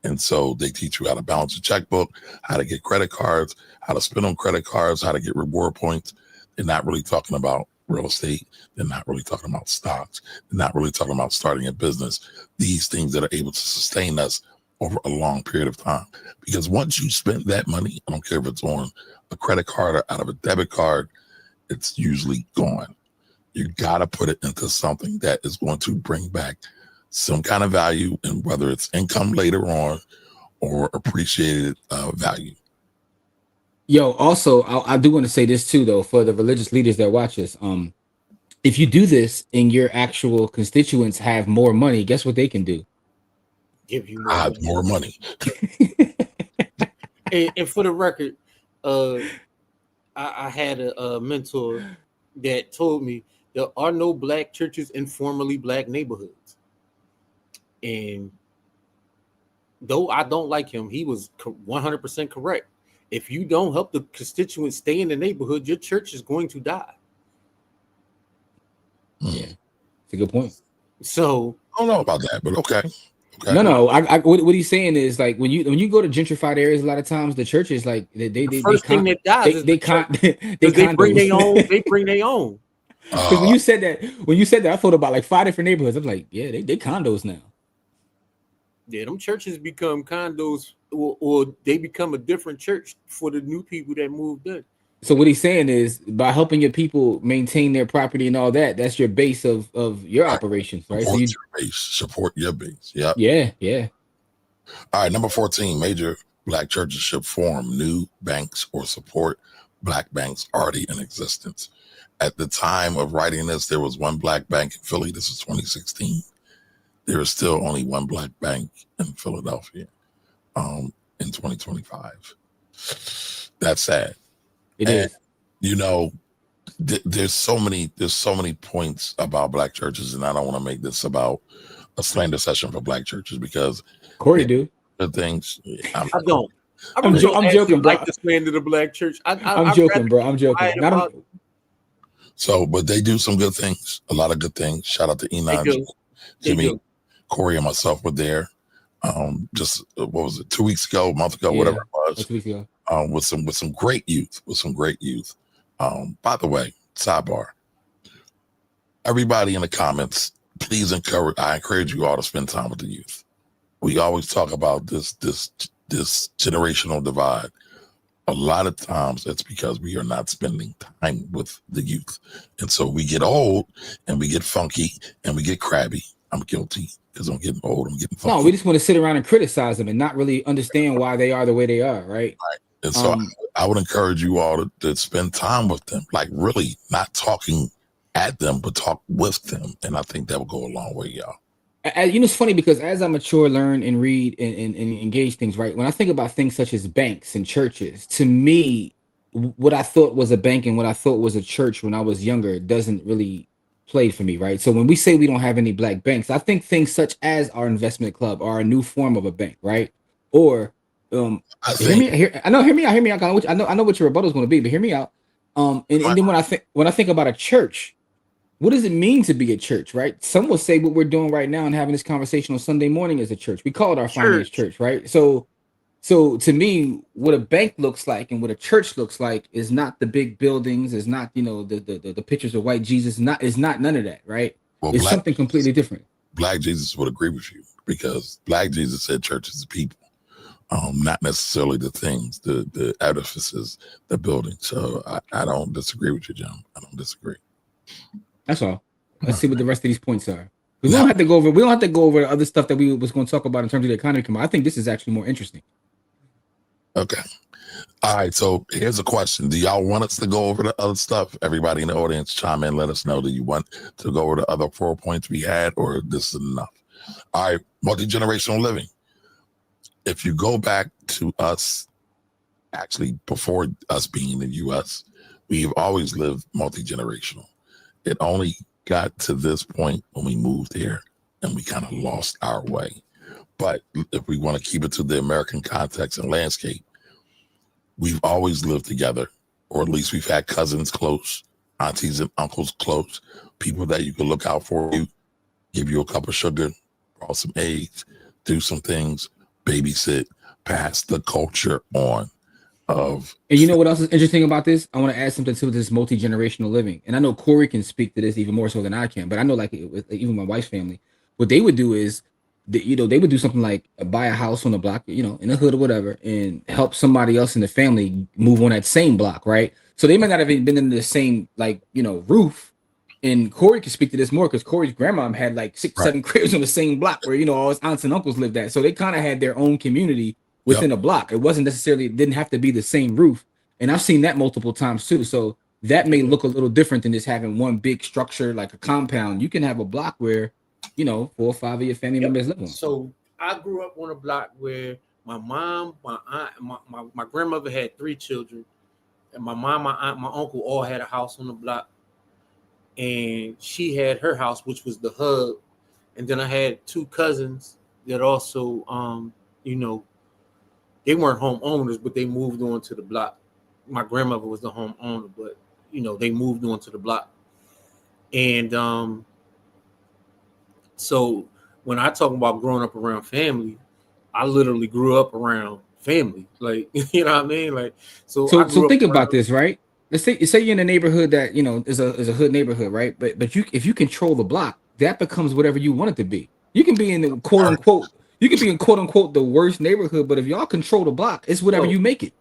And so they teach you how to balance a checkbook, how to get credit cards, how to spend on credit cards, how to get reward points. They're not really talking about real estate. They're not really talking about stocks. They're not really talking about starting a business. These things that are able to sustain us over a long period of time. Because once you spend that money, I don't care if it's on a credit card or out of a debit card, it's usually gone. You got to put it into something that is going to bring back some kind of value, and whether it's income later on or appreciated value. Yo, also, I do want to say this too, though, for the religious leaders that watch us. If you do this and your actual constituents have more money, guess what they can do? Give you more money. and for the record, I had a mentor that told me there are no Black churches in formerly Black neighborhoods. And though I don't like him, he was 100% correct. If you don't help the constituents stay in the neighborhood, your church is going to die. Yeah, it's a good point. So I don't know about that, but okay. No. What he's saying is like when you go to gentrified areas, a lot of times the churches like they first thing that dies is they bring their own. They bring their own. Because when you said that, I thought about like 5 different neighborhoods. I'm like, yeah, they condos now. Yeah, them churches become condos, or they become a different church for the new people that moved in. So what he's saying is, by helping your people maintain their property and all that, that's your base of your operations, right? Support your base. Yeah. Yeah. All right, number 14, major Black churches should form new banks or support Black banks already in existence. At the time of writing this, there was one Black bank in Philly. This is 2016. There is still only one Black bank in Philadelphia in 2025. That's sad. It is. There's so many points about Black churches, and I don't want to make this about a slander session for Black churches because Corey do the things. I don't. I'm joking, bro. Like to slander the Black church. I'm joking, bro. I'm joking. So, but they do some good things. A lot of good things. Shout out to Enon, Jimmy, Corey, and myself were there. Just what was it? 2 weeks ago, a month ago, whatever it was. 2 weeks ago. With some great youth. By the way, sidebar. Everybody in the comments, please I encourage you all to spend time with the youth. We always talk about this generational divide. A lot of times it's because we are not spending time with the youth. And so we get old and we get funky and we get crabby. I'm guilty because I'm getting old. I'm getting funky. No, we just want to sit around and criticize them and not really understand why they are the way they are, right? And so I would encourage you all to spend time with them, like really not talking at them, but talk with them. And I think that will go a long way, y'all. It's funny because as I mature, learn, and read and engage things, right? When I think about things such as banks and churches, to me, what I thought was a bank and what I thought was a church when I was younger doesn't really play for me, right? So when we say we don't have any Black banks, I think things such as our investment club are a new form of a bank, right? Or hear me out. I know what your rebuttal is going to be, but hear me out. And then when I think about a church, what does it mean to be a church, right? Some will say what we're doing right now and having this conversation on Sunday morning is a church. We call it our finance church, right? So to me, what a bank looks like and what a church looks like is not the big buildings, is not, you know, the pictures of white Jesus, is not none of that, right? Well, It's something completely different. Black Jesus would agree with you because Black Jesus said church is the people, not necessarily the things, the edifices, the buildings. So I don't disagree with you, Jim. I don't disagree. That's all. Let's see what the rest of these points are. We don't have to go over. We don't have to go over the other stuff that we was going to talk about in terms of the economy. I think this is actually more interesting. Okay. All right. So here's a question. Do y'all want us to go over the other stuff? Everybody in the audience, chime in. Let us know. Do you want to go over the other 4 points we had, or this is enough? All right. Multi-generational living. If you go back to us, actually before us being in the U.S., we've always lived multi-generational. It only got to this point when we moved here and we kind of lost our way. But if we want to keep it to the American context and landscape, we've always lived together, or at least we've had cousins close, aunties and uncles close, people that you can look out for you, give you a cup of sugar, draw some eggs, do some things, babysit, pass the culture on. And you know what else is interesting about this? I want to add something to this multi-generational living. And I know Corey can speak to this even more so than I can, but I know like even my wife's family, what they would do is, they would do something like buy a house on the block, in the hood or whatever, and help somebody else in the family move on that same block, right? So they might not have even been in the same, roof. And Corey can speak to this more because Corey's grandma had like 6-7 cribs on the same block where, all his aunts and uncles lived at. So they kind of had their own community within a block. It wasn't necessarily, it didn't have to be the same roof. And I've seen that multiple times too. So that may look a little different than just having one big structure like a compound. You can have a block where 4 or 5 of your family members live on. So I grew up on a block where my mom, my aunt, my grandmother had 3 children, and my mom, my aunt, my uncle all had a house on the block, and she had her house, which was the hub. And then I had 2 cousins that also, they weren't homeowners, but they moved on to the block. My grandmother was the homeowner, but they moved on to the block. And so when I talk about growing up around family, I literally grew up around family. Like, you know what I mean? Like, so think about this, right? Let's say you're in a neighborhood that, is a hood neighborhood, right? But if you control the block, that becomes whatever you want it to be. You can be in the quote unquote the worst neighborhood, but if y'all control the block, it's whatever you make it.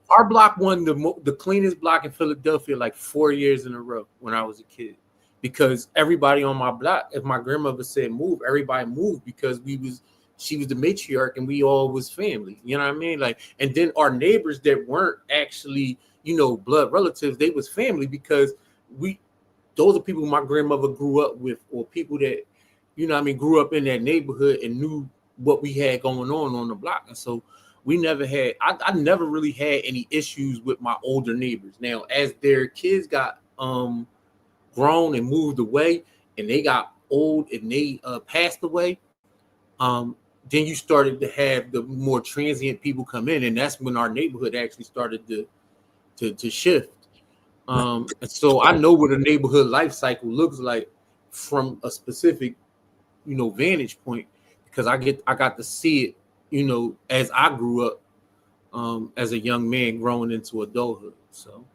Our block won the cleanest block in Philadelphia like 4 years in a row when I was a kid. Because everybody on my block, if my grandmother said move, everybody moved because she was the matriarch and we all was family. You know what I mean? Like, and then our neighbors that weren't actually, blood relatives, they was family because those are people my grandmother grew up with, or people that, grew up in that neighborhood and knew what we had going on the block. And so we never had, I never really had any issues with my older neighbors. Now, as their kids got, grown and moved away and they got old and they passed away, then you started to have the more transient people come in, and that's when our neighborhood actually started to shift. And so I know what a neighborhood life cycle looks like from a specific vantage point, because I got to see it as I grew up as a young man growing into adulthood. So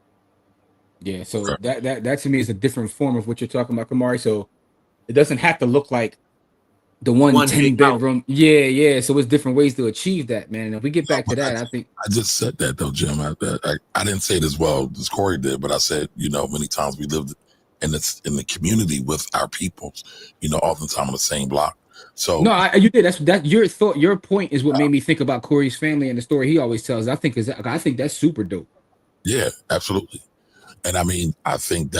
yeah, so that to me is a different form of what you're talking about, Kamari. So it doesn't have to look like the one 10-bedroom. Yeah. So it's different ways to achieve that, man. And if we get back to that, I think I just said that though, Jim. I didn't say it as well as Corey did, but I said, many times we lived in the community with our peoples, oftentimes on the same block. So no, you did. That's your thought. Your point is what made me think about Corey's family and the story he always tells. I think that's super dope. Yeah, absolutely. And I mean, I think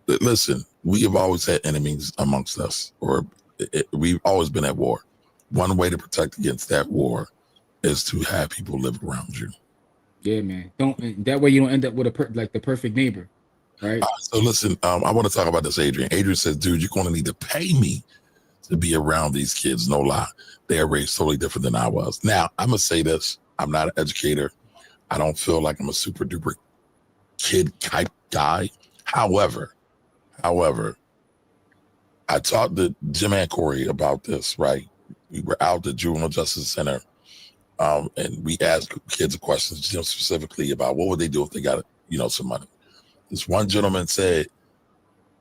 listen, we have always had enemies amongst us, or we've always been at war. One way to protect against that war is to have people live around you. Yeah, man. That way you don't end up with the perfect neighbor, right? So listen, I want to talk about this, Adrian. Adrian says, dude, you're going to need to pay me to be around these kids. No lie. They are raised totally different than I was. Now, I'm going to say this. I'm not an educator. I don't feel like I'm a super duper kid type guy. However, However, I talked to Jim and Corey about this, right? We were out at the Juvenile Justice Center, and we asked kids questions, Jim specifically, about what would they do if they got, some money. This one gentleman said,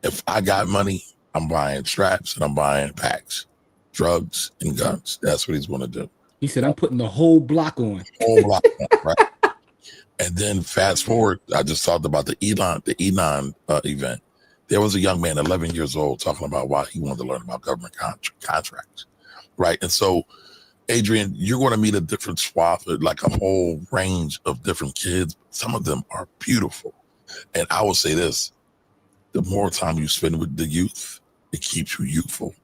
if I got money, I'm buying straps and I'm buying packs, drugs and guns. That's what he's going to do. He said, I'm putting the whole block on. Whole block on, right? And then fast forward, I just talked about the Elon event. There was a young man, 11 years old, talking about why he wanted to learn about government contracts, right? And so, Adrian, you're going to meet a different swath, like a whole range of different kids. Some of them are beautiful. And I will say this, the more time you spend with the youth, it keeps you youthful,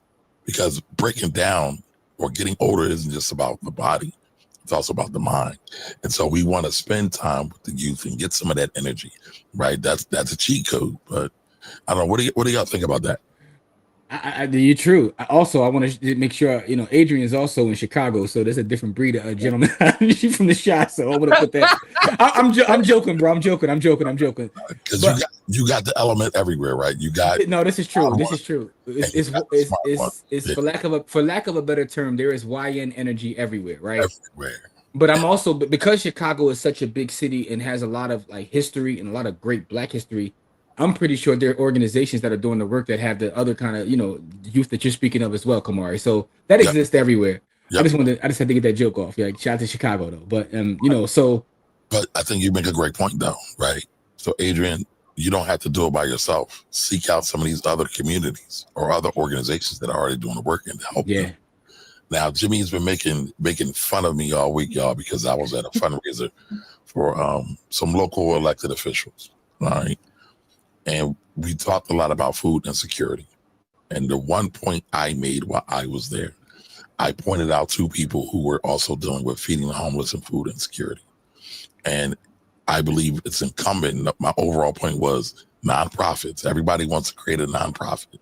because breaking down or getting older isn't just about the body. It's also about the mind. And so we want to spend time with the youth and get some of that energy, right? That's a cheat code, but I don't know. What do y'all think about that? You're true. I want to make sure, Adrian is also in Chicago, so there's a different breed of gentleman. She's from the shop, so I want to put that. I'm joking, bro. I'm joking. Because you got the element everywhere, right? You got no. This is true. It's for lack of a better term, there is YN energy everywhere, right? Everywhere. But I'm also, because Chicago is such a big city and has a lot of like history and a lot of great Black history, I'm pretty sure there are organizations that are doing the work that have the other kind of, youth that you're speaking of as well, Kamari. So that exists everywhere. Yep. I just had to get that joke off. Yeah, shout out to Chicago though. But But I think you make a great point though, right? So Adrian, you don't have to do it by yourself. Seek out some of these other communities or other organizations that are already doing the work and help them. Now, Jimmy's been making fun of me all week, y'all, because I was at a fundraiser for some local elected officials, all right? And we talked a lot about food insecurity. And the one point I made while I was there, I pointed out two people who were also dealing with feeding the homeless and food insecurity. And I believe it's incumbent. My overall point was nonprofits. Everybody wants to create a nonprofit.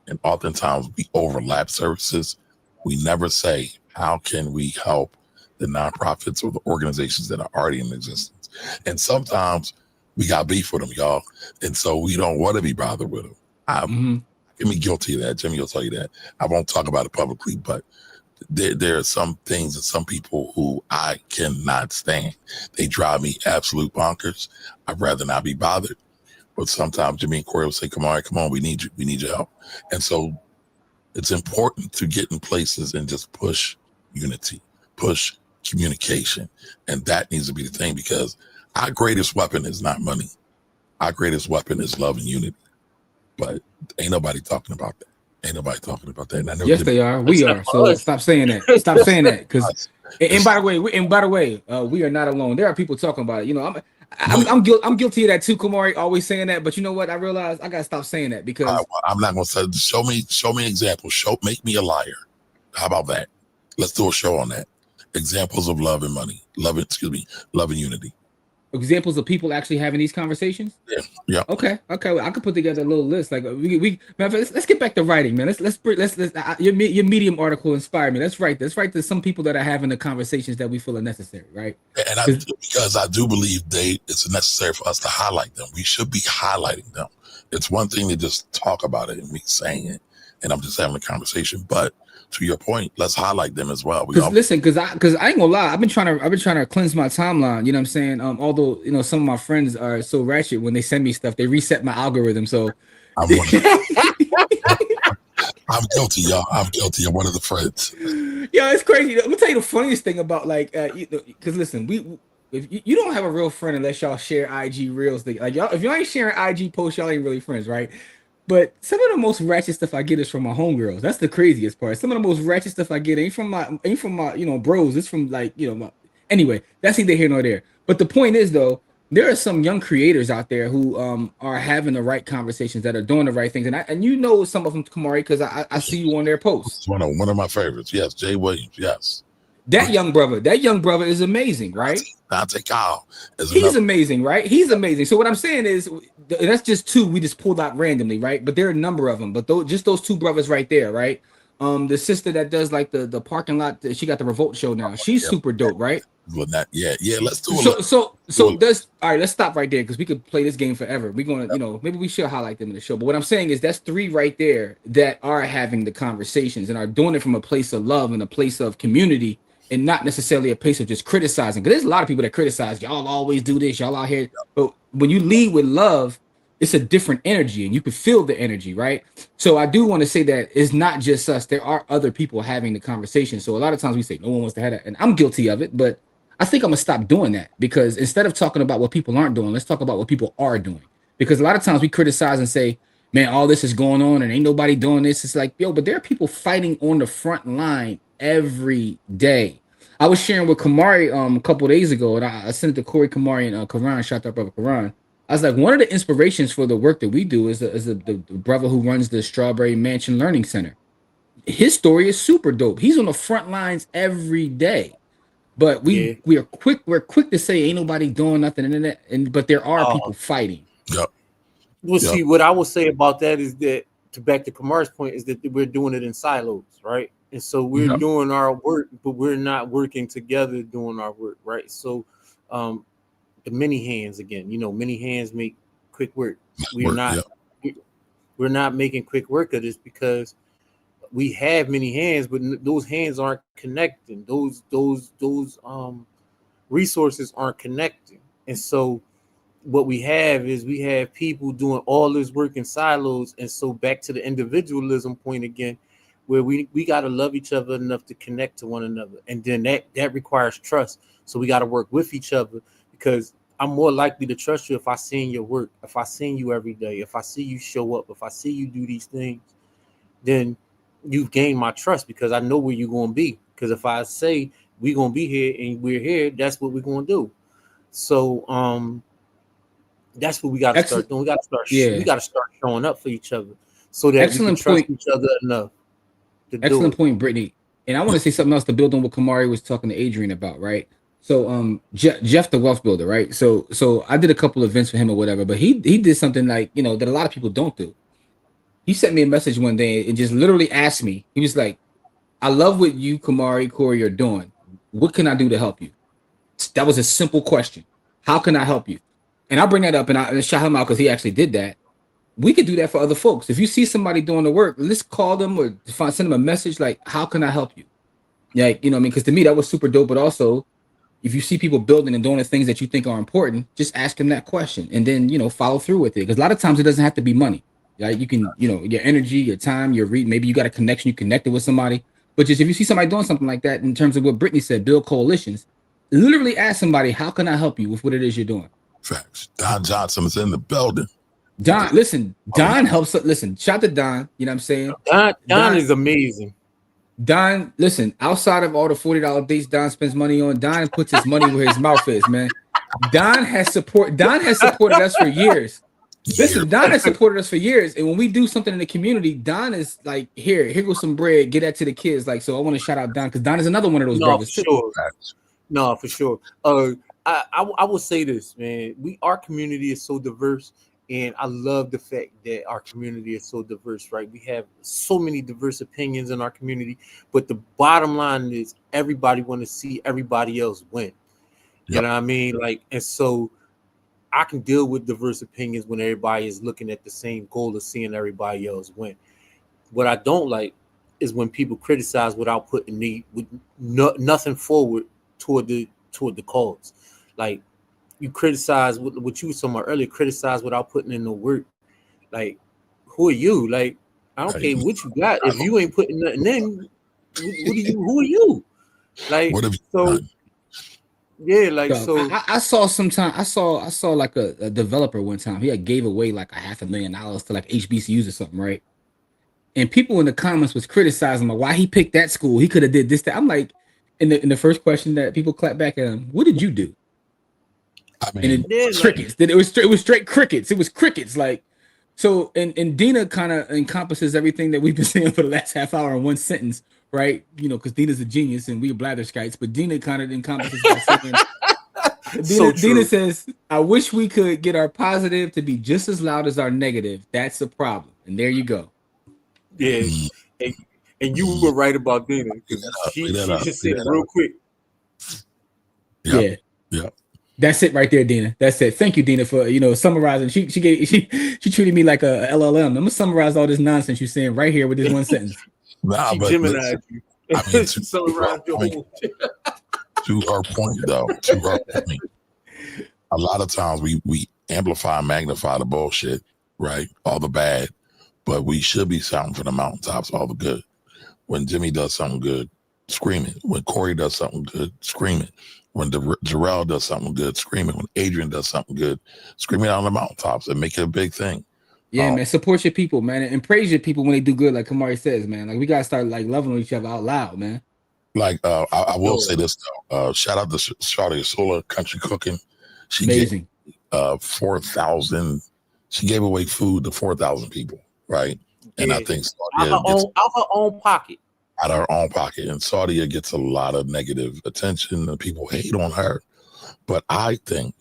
And oftentimes we overlap services. We never say, how can we help the nonprofits or the organizations that are already in existence? And sometimes we got beef with them, y'all. And so we don't want to be bothered with them. I can be guilty of that. Jimmy will tell you that. I won't talk about it publicly, but there are some things and some people who I cannot stand. They drive me absolute bonkers. I'd rather not be bothered. But sometimes Jimmy and Corey will say, come on, we need you. We need your help. And so it's important to get in places and just push unity, push communication. And that needs to be the thing, because our greatest weapon is not money. Our greatest weapon is love and unity. But ain't nobody talking about that. Yes, they are. We are. So stop saying that. Stop saying that. Because and by the way, we are not alone. There are people talking about it. I'm guilty of that too, Kamari, always saying that. But you know what? I realized I gotta stop saying that, because I'm not gonna say. Show me an example. Make me a liar. How about that? Let's do a show on that. Examples of love and money. Love and unity. Examples of people actually having these conversations. Yeah. Okay. Well, I could put together a little list. Like let's get back to writing, man. Your Medium article inspired me. Let's write to some people that are having the conversations that we feel are necessary, right? And because I do believe it's necessary for us to highlight them. We should be highlighting them. It's one thing to just talk about it and me saying it, and I'm just having a conversation, but to your point, let's highlight them as well. Because I ain't gonna lie, I've been trying to cleanse my timeline. You know what I'm saying? Although some of my friends are so ratchet, when they send me stuff, they reset my algorithm. So I'm guilty, y'all. I'm guilty. I'm one of the friends. Yeah, it's crazy. Let me tell you the funniest thing about because listen, if you don't have a real friend unless y'all share IG reels. Like y'all, if y'all ain't sharing IG posts, y'all ain't really friends, right? But some of the most ratchet stuff I get is from my homegirls. That's the craziest part. Some of the most ratchet stuff I get ain't from my bros. It's from anyway, that's neither here nor there. But the point is though, there are some young creators out there who are having the right conversations, that are doing the right things. And some of them, Kamari, because I see you on their posts. It's one of my favorites. Yes, Jay Williams. Yes. That young brother is amazing, right? Dante Kyle he's amazing, right? He's amazing. So what I'm saying is, that's just two we just pulled out randomly, right? But there are a number of them. But just those two brothers right there, right? The sister that does like the parking lot, she got the Revolt show now. She's super dope, right? Well, that, yeah. Let's do it. So does all right. Let's stop right there because we could play this game forever. We're gonna, maybe we should highlight them in the show. But what I'm saying is that's 3 right there that are having the conversations and are doing it from a place of love and a place of community and not necessarily a place of just criticizing. Because there's a lot of people that criticize y'all always do this, y'all out here. But when you lead with love, it's a different energy and you can feel the energy, right? So I do want to say that it's not just us. There are other people having the conversation. So a lot of times we say no one wants to have that, and I'm guilty of it, but I think I'm gonna stop doing that because instead of talking about what people aren't doing, let's talk about what people are doing. Because a lot of times we criticize and say, man, all this is going on and ain't nobody doing this. It's like, yo, but there are people fighting on the front line every day. I was sharing with Kamari a couple of days ago, and I sent it to Corey, Kamari, and Karan, shout out brother Karan. I was like, one of the inspirations for the work that we do is the brother who runs the Strawberry Mansion Learning Center. His story is super dope. He's on the front lines every day. But we're quick to say ain't nobody doing nothing, but there are people fighting. Yep. Well, see, what I will say about that is that, to back to Kamar's point, is that we're doing it in silos, right? And so we're doing our work, but we're not working together doing our work, right? So the many hands again, many hands make quick work. We're not making quick work of this because we have many hands, but those hands aren't connecting. Those resources aren't connecting. And so what we have people doing all this work in silos. And so back to the individualism point again, where we got to love each other enough to connect to one another. And then that requires trust. So we got to work with each other because I'm more likely to trust you if I see your work, if I see you every day, if I see you show up, if I see you do these things, then you've gained my trust because I know where you're going to be. Because if I say we're going to be here and we're here, that's what we're going to do. So that's what we got to start doing. We got to start showing up for each other so that we can trust each other enough. Excellent point, Brittany. And I want to say something else to build on what Kamari was talking to Adrian about, right? So Jeff the Wealth Builder, right? So I did a couple of events for him or whatever, but he did something like, that a lot of people don't do. He sent me a message one day and just literally asked me. He was like, I love what you, Kamari, Corey, are doing. What can I do to help you? That was a simple question. How can I help you? And I bring that up and I shout him out because he actually did that. We could do that for other folks. If you see somebody doing the work, let's call them or send them a message like, how can I help you? Like, because to me, that was super dope. But also, if you see people building and doing the things that you think are important, just ask them that question and then, follow through with it. Because a lot of times it doesn't have to be money. Right? You can, your energy, your time, maybe you got a connection, you connected with somebody. But just if you see somebody doing something like that, in terms of what Brittany said, build coalitions, literally ask somebody, how can I help you with what it is you're doing? Facts. Don Johnson is in the building. Don helps. Listen, shout to Don. You know what I'm saying? Don is amazing. Don, listen, outside of all the $40 dates Don spends money on, Don puts his money where his mouth is, man. Don has supported us for years. Listen, Don has supported us for years, and when we do something in the community, Don is like, here goes some bread, get that to the kids. Like, so I want to shout out Don because Don is another one of those brothers. For sure. No, for sure. I will say this, man. Our community is so diverse, and I love the fact that our community is so diverse, right? We have so many diverse opinions in our community, but the bottom line is everybody want to see everybody else win. You know what I mean? Like, and so I can deal with diverse opinions when everybody is looking at the same goal of seeing everybody else win. What I don't like is when people criticize without putting nothing forward toward the cause. Like, you criticize what you were talking about earlier, criticize without putting in no work. Like, who are you? Like, I don't care what you got. If you ain't putting nothing in, who are you? Like, what have you done? Yeah, like, so I saw like a developer one time. He gave away like $500,000 to like HBCUs or something, right? And people in the comments was criticizing him, like, why he picked that school. He could have did this. That. I'm like, in the first question that people clapped back at him, what did you do? I mean, crickets. It was straight crickets. It was crickets. Like, so, and Dina kind of encompasses everything that we've been saying for the last half hour in one sentence, right? Because Dina's a genius and we are blatherskites, but Dina kind of encompasses by saying, Dina says, I wish we could get our positive to be just as loud as our negative. That's the problem. And there you go. Yeah. And you were right about Dina. She just said real quick. Yep. Yeah. Yep. That's it right there, Dina. That's it. Thank you, Dina, for summarizing. She treated me like a LLM. I'm gonna summarize all this nonsense you're saying right here with this one sentence. Nah, She but Gemini'd you. I mean, Summarize your whole to her point, though, a lot of times we amplify and magnify the bullshit, right? All the bad, but we should be shouting from the mountaintops all the good. When Jimmy does something good, scream it. When Corey does something good, scream it. When Jarrell does something good, scream it. When Adrian does something good, scream it on the mountaintops and make it a big thing. Yeah, man. Support your people, man, and praise your people when they do good, like Kamari says, man. Like we gotta start like loving each other out loud, man. Like I will say this though. Shout out to Shawty Solar Country Cooking. She Amazing. Gave 4,000. She gave away food to 4,000 people, right? And I think out her own pocket. Out of her own pocket. And Saudia gets a lot of negative attention and people hate on her. But I think,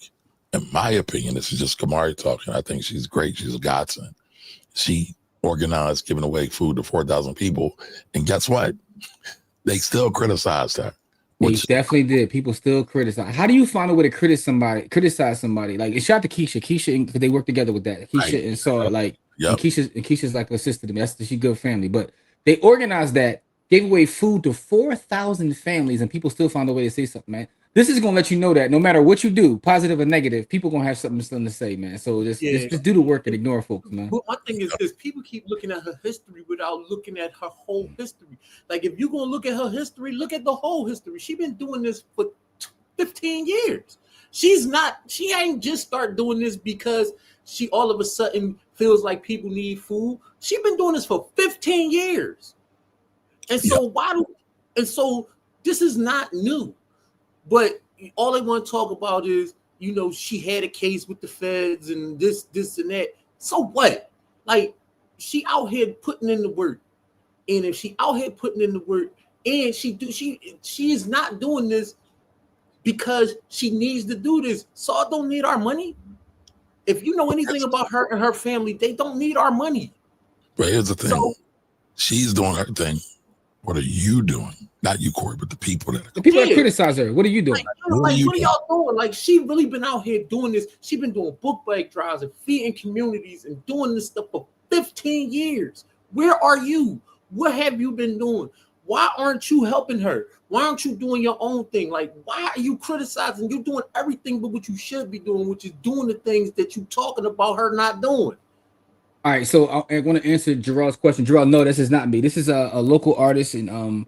in my opinion, this is just Kamari talking, I think she's great. She's a godsend. She organized giving away food to 4,000 people. And guess what? They still criticized her. They definitely did. People still criticize. How do you find a way to criticize somebody? Like, it's shout out to Keisha, because they work together with that. Keisha and Saw, like, and Keisha's like a sister to me. She's good family. But they organized that, gave away food to 4,000 families, and people still found a way to say something, man. This is gonna let you know that no matter what you do, positive or negative, people gonna have something to say, man. So just do the work and ignore folks, man. But my thing is this: people keep looking at her history without looking at her whole history. Like if you're gonna look at her history, look at the whole history. She's been doing this for 15 years. She ain't just start doing this because she all of a sudden feels like people need food. She's been doing this for 15 years. And so so this is not new. But all they want to talk about is, she had a case with the feds and this and that. So what? Like, she out here putting in the work. And if she out here putting in the work and she is not doing this because she needs to do this. Saul don't need our money. If you know anything about her and her family, they don't need our money. But here's the thing. She's doing her thing. What are you doing? Not you, Corey, but the people that criticize her. What are you doing? What are y'all doing? Like, she really been out here doing this. She been doing book bag drives and feeding communities and doing this stuff for 15 years. Where are you? What have you been doing? Why aren't you helping her? Why aren't you doing your own thing? Like, why are you criticizing? You're doing everything but what you should be doing, which is doing the things that you're talking about her not doing. All right, so I want to answer Gerald's question. Gerald, no, this is not me. This is a local artist and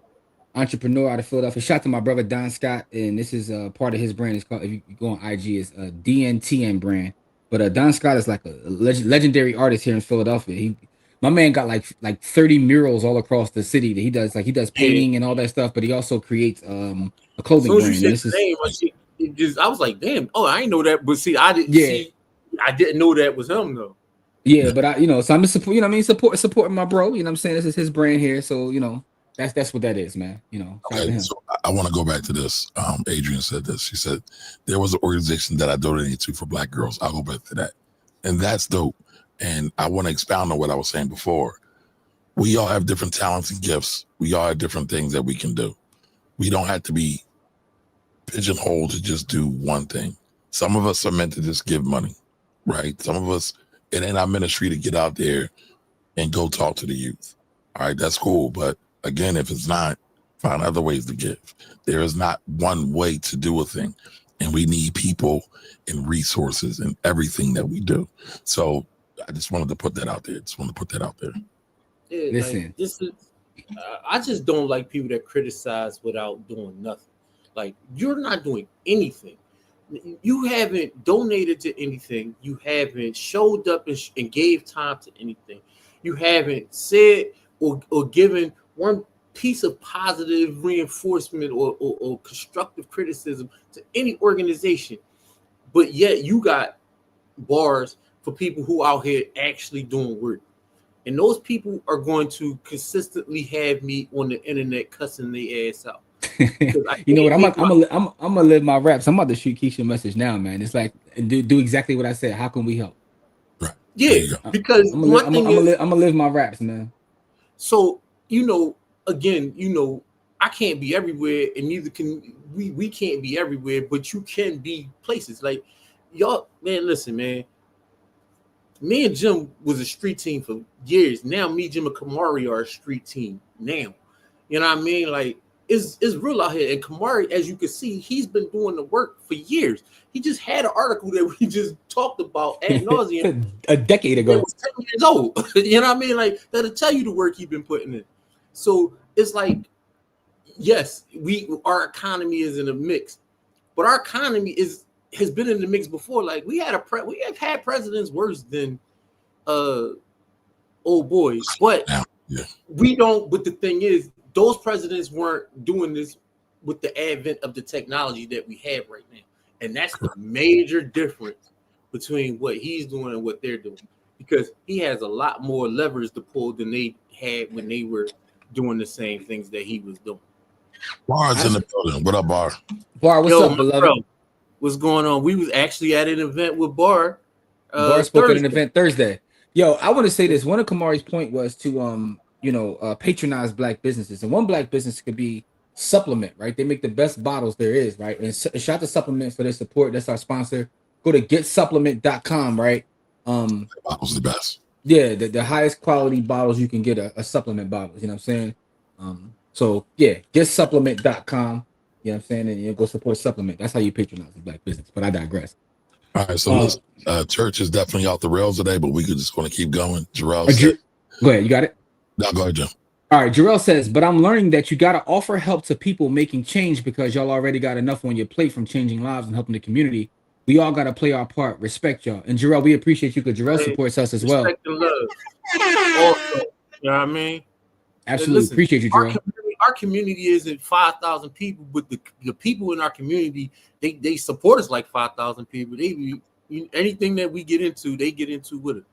entrepreneur out of Philadelphia. Shout out to my brother Don Scott, and this is part of his brand. It's called, if you go on IG, it's a DNTN brand. But Don Scott is like a legendary artist here in Philadelphia. My man got like 30 murals all across the city that he does. Like he does painting and all that stuff, but he also creates a clothing brand. I was like, damn. Oh, I didn't know that. But see, I didn't know that was him though. Yeah, but so I'm just supporting my bro. You know what I'm saying? This is his brand here, so that's what that is, man. Okay, so I want to go back to this. Adrian said this. She said there was an organization that I donated to for Black girls. I'll go back to that, and that's dope. And I want to expound on what I was saying before. We all have different talents and gifts. We all have different things that we can do. We don't have to be pigeonholed to just do one thing. Some of us are meant to just give money, right? Some of us. And in our ministry to get out there and go talk to the youth. All right, that's cool. But again, if it's not, find other ways to give. There is not one way to do a thing. And we need people and resources and everything that we do. So I just wanted to put that out there. Yeah, listen. I just don't like people that criticize without doing nothing. Like, you're not doing anything. You haven't donated to anything. You haven't showed up and gave time to anything. You haven't said or given one piece of positive reinforcement or constructive criticism to any organization. But yet you got bars for people who out here actually doing work. And those people are going to consistently have me on the internet cussing their ass out. You know what? I'm gonna live my raps. I'm about to shoot Keisha a message now, man. It's like do exactly what I said. How can we help? Right. Yeah, because I'm gonna live my raps, man. So again, I can't be everywhere, and neither can we. We can't be everywhere, but you can be places. Like y'all, man. Listen, man. Me and Jim was a street team for years. Now me, Jim, and Kamari are a street team now. You know what I mean? Like it's real out here. And Kamari, as you can see, he's been doing the work for years. He just had an article that we just talked about ad nauseum a decade ago. It was 10 years old. You know what I mean? Like that'll tell you the work he's been putting in. So it's like, yes, our economy is in a mix, but our economy has been in the mix before. Like we have had presidents worse than old boys, but we don't. But the thing is, those presidents weren't doing this with the advent of the technology that we have right now, and that's the major difference between what he's doing and what they're doing, because he has a lot more levers to pull than they had when they were doing the same things that he was doing. Bar's in the building. What up, Bar? Bar, what's up, beloved? Bro, what's going on? We was actually at an event with Bar. Bar spoke at an event Thursday. Yo, I want to say this. One of Kamari's point was to patronize black businesses, and one black business could be Supplement, right? They make the best bottles there is, right? And shout out to Supplement for their support. That's our sponsor. Go to getsupplement.com, right? Bottles the best. Yeah, the highest quality bottles you can get a supplement bottles. You know what I'm saying? So yeah, getsupplement.com. You know what I'm saying? And you go support Supplement. That's how you patronize the black business. But I digress. All right, so listen, church is definitely off the rails today, but we could just going to keep going. Jarrell, go ahead. You got it? No, go ahead, Jim. All right, Jarrell says, but I'm learning that you got to offer help to people making change because y'all already got enough on your plate from changing lives and helping the community. We all got to play our part. Respect y'all. And Jarrell, we appreciate you because Jarrell supports us as well. Respect and love. Also, you know what I mean? Absolutely. Listen, appreciate you, Jarrell. Our community isn't 5,000 people, but the people in our community, they support us like 5,000 people. Anything that we get into, they get into with us.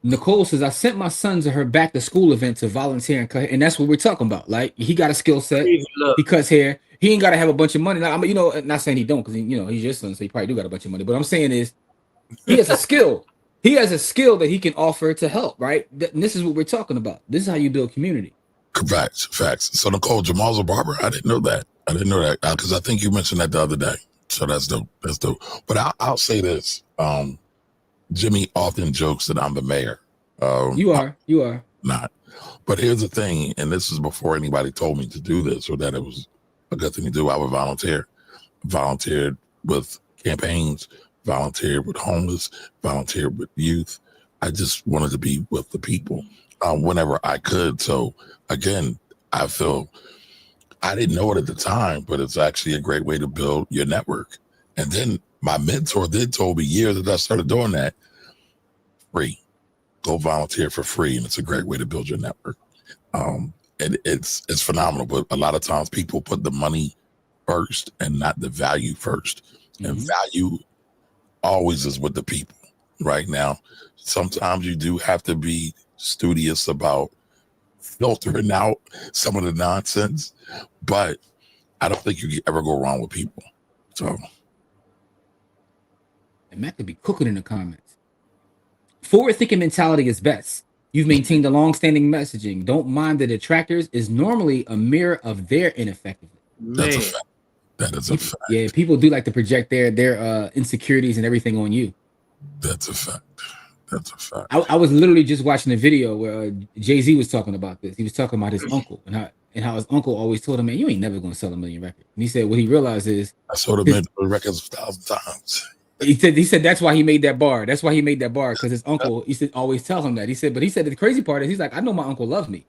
Nicole says, I sent my son to her back to school event to volunteer, and that's what we're talking about. Like, he got a skill set. He cuts hair. He ain't got to have a bunch of money. Now, I mean, not saying he don't, because he's your son, so he probably do got a bunch of money. But I'm saying is, he has a skill. He has a skill that he can offer to help, right? And this is what we're talking about. This is how you build community. Facts. So Nicole, Jamal's a barber. I didn't know that because I think you mentioned that the other day. So that's dope. But I'll say this. Jimmy often jokes that I'm the mayor. You are not. But here's the thing, and this is before anybody told me to do this or that it was a good thing to do. I would volunteered with campaigns, volunteered with homeless, volunteered with youth. I just wanted to be with the people whenever I could. So again, I feel I didn't know it at the time, but it's actually a great way to build your network. And then my mentor told me years that I started doing that, free. Go volunteer for free, and it's a great way to build your network. And it's phenomenal, but a lot of times people put the money first and not the value first. Mm-hmm. And value always is with the people. Right now, sometimes you do have to be studious about filtering out some of the nonsense, but I don't think you can ever go wrong with people. So. And Matt could be cooking in the comments. Forward-thinking mentality is best. You've maintained a long-standing messaging. Don't mind the detractors is normally a mirror of their ineffectiveness. That's a fact. That is a fact. Yeah, people do like to project their insecurities and everything on you. That's a fact. I was literally just watching a video where Jay-Z was talking about this. He was talking about his uncle and how his uncle always told him, man, you ain't never going to sell 1 million records. And he said what he realized is I sold a million records 1,000 times. He said that's why he made that bar. That's why he made that bar, because his uncle he said always tell him that. He said the crazy part is he's like, I know my uncle loved me.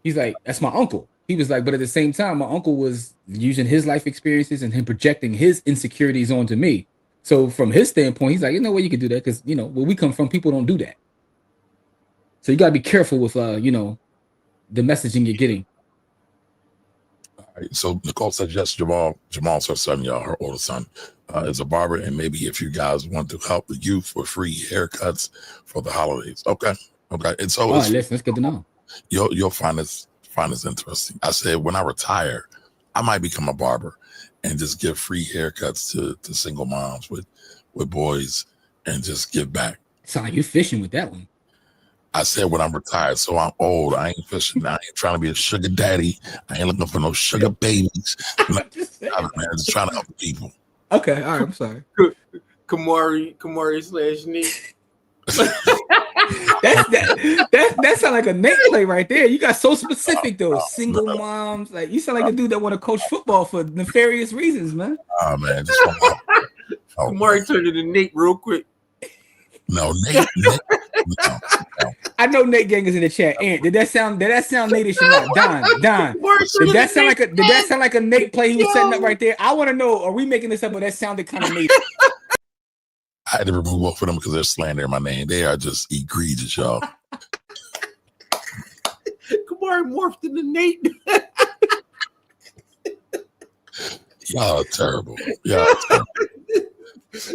He's like, that's my uncle. He was like, but at the same time, my uncle was using his life experiences and him projecting his insecurities onto me. So from his standpoint, he's like, you know what, you can do that because where we come from, people don't do that. So you gotta be careful with the messaging you're getting. All right. So Nicole suggests Jamal's her son, y'all, her older son, is a barber, and maybe if you guys want to help the youth with free haircuts for the holidays. Okay. And so listen, that's good to know. You'll find this interesting. I said when I retire, I might become a barber and just give free haircuts to single moms with boys and just give back. Sound like you fishing with that one. I said when I'm retired, so I'm old. I ain't fishing. I ain't trying to be a sugar daddy. I ain't looking for no sugar babies. I'm just trying to help people. Okay, all right. I'm sorry. Kamari / Nate. That sound like a Nate play right there. You got so specific though. Single moms, like you sound like a dude that want to coach football for nefarious reasons, man. Oh man, just Kamari turned into Nate real quick. No, Nate. No. I know Nate Gang is in the chat. Ant, did that sound Nate-ish or not? Don. Did that sound like a Nate play he was setting up right there? I want to know, are we making this up or that sounded kind of Nate? I had to remove both of them because they're slandering my name. They are just egregious, y'all. Kamari morphed into Nate. Y'all are terrible.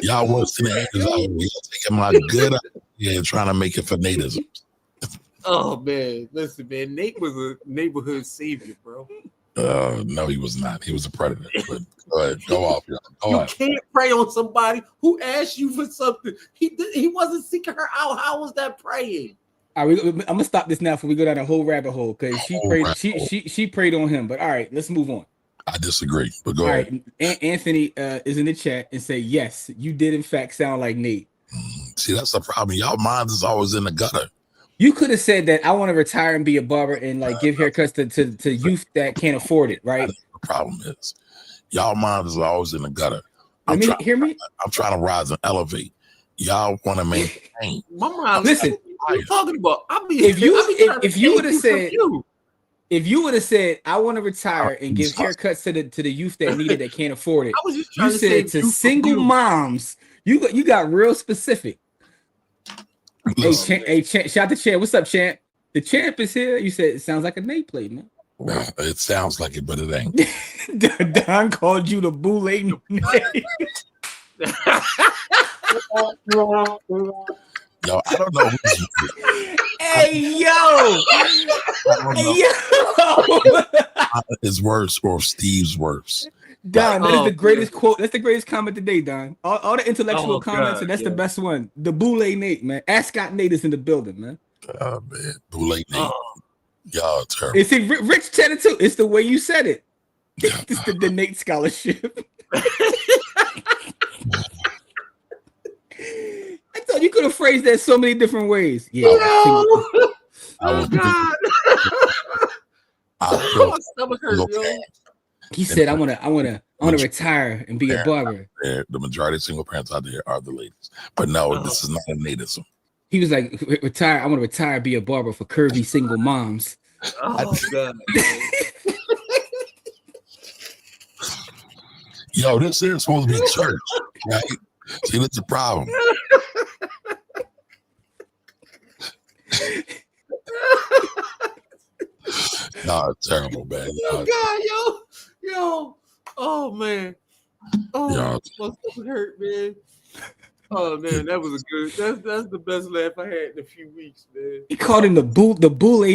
Y'all worse than the angels out here. Y'all taking my good idea and trying to make it for Nateism. Oh man, listen, man. Nate was a neighborhood savior, bro. No, he was not. He was a predator. But go ahead, go off, y'all. You can't prey on somebody who asked you for something. He wasn't seeking her out. How was that praying? All right, I'm gonna stop this now before we go down a whole rabbit hole because she prayed on him. But all right, let's move on. I disagree, but go ahead. Right, Anthony is in the chat and say yes, you did in fact sound like Nate. See, that's the problem. Y'all minds is always in the gutter. You could have said that I want to retire and be a barber and like give haircuts to youth that can't afford it, right? The problem is, y'all minds is always in the gutter. Hear me? I'm trying to rise and elevate. Y'all want to maintain. My mind, listen, what are you talking about? If you would have said I want to retire and give haircuts to the youth that need it that can't afford it, you said to single moms. You got real specific. Hey, shout out to Champ. What's up, Champ? The Champ is here. You said it sounds like a Nate play, man. It sounds like it, but it ain't. Don called you the boule Nate. Yo, I don't know. Hey, yo. It's worse or Steve's worse. Don, that is the greatest quote. That's the greatest comment today, Don. All the intellectual comments, and that's the best one. The boule Nate, man. Ascot Nate is in the building, man. Oh, man. Boule Nate. Y'all terrible. It's Rich said it too. It's the way you said it. It's the Nate scholarship. I thought you could have phrased that so many different ways. Yeah. Oh God. He said, "I want to retire and be a barber." The majority of single parents out there are the ladies, but no, this is not a Nateism. He was like, "Retire. I want to retire, be a barber for curvy single moms." Oh God. Yo, this is supposed to be church, right? See, that's the problem. No, it's terrible, man. Oh God, yo, oh man, oh, my stomach hurt, man. Oh man, that was a good. That's the best laugh I had in a few weeks, man. He called him the boule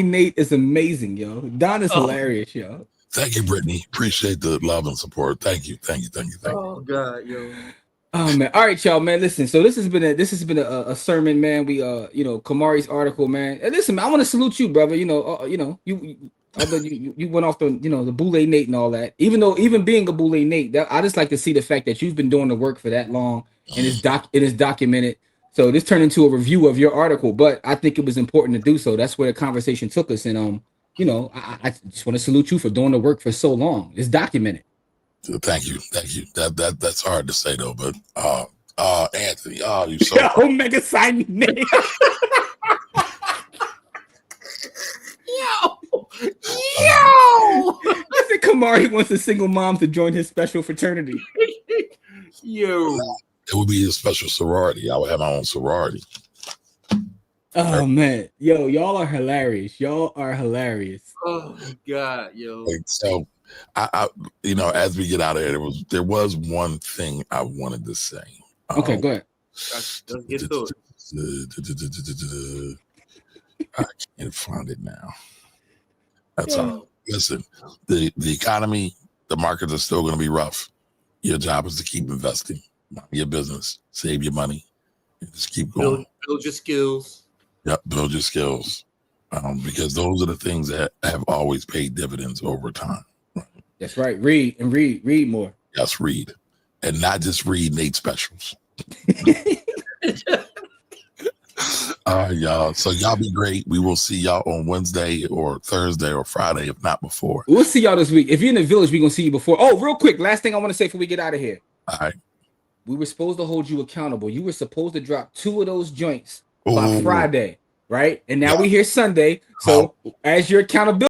Nate is amazing, yo. Don is hilarious, yo. Thank you, Brittany. Appreciate the love and support. Thank you. Oh God, yo. Oh man. All right, y'all, man. Listen, so this has been a sermon, man. We Kamari's article, man. And listen, man, I want to salute you, brother. You went off the the boule Nate and all that. Even being a boule Nate, I just like to see the fact that you've been doing the work for that long and it is documented. So this turned into a review of your article, but I think it was important to do so. That's where the conversation took us, and I just want to salute you for doing the work for so long. It's documented. Thank you. That's hard to say though, but Anthony, you so Omega sign name. Yo! I think Kamari wants a single mom to join his special fraternity. Yo. It would be a special sorority. I would have my own sorority. Oh man. Yo, y'all are hilarious. Oh God, yo. So I as we get out of here, there was one thing I wanted to say. Okay, go ahead. Let's get to it. I can't find it now. That's all. Listen, the economy, the markets are still going to be rough. Your job is to keep investing, mind your business, save your money, and just keep going. Build your skills. Yep, build your skills. Because those are the things that have always paid dividends over time. That's right. Read more. Yes, read. And not just read Nate specials. All right, y'all. So y'all be great. We will see y'all on Wednesday or Thursday or Friday, if not before. We'll see y'all this week. If you're in the village, we're gonna see you before. Oh, real quick, last thing I want to say before we get out of here. All right. We were supposed to hold you accountable. You were supposed to drop 2 of those joints by Ooh. Friday, right? And now Yeah. we here Sunday. So as your accountability.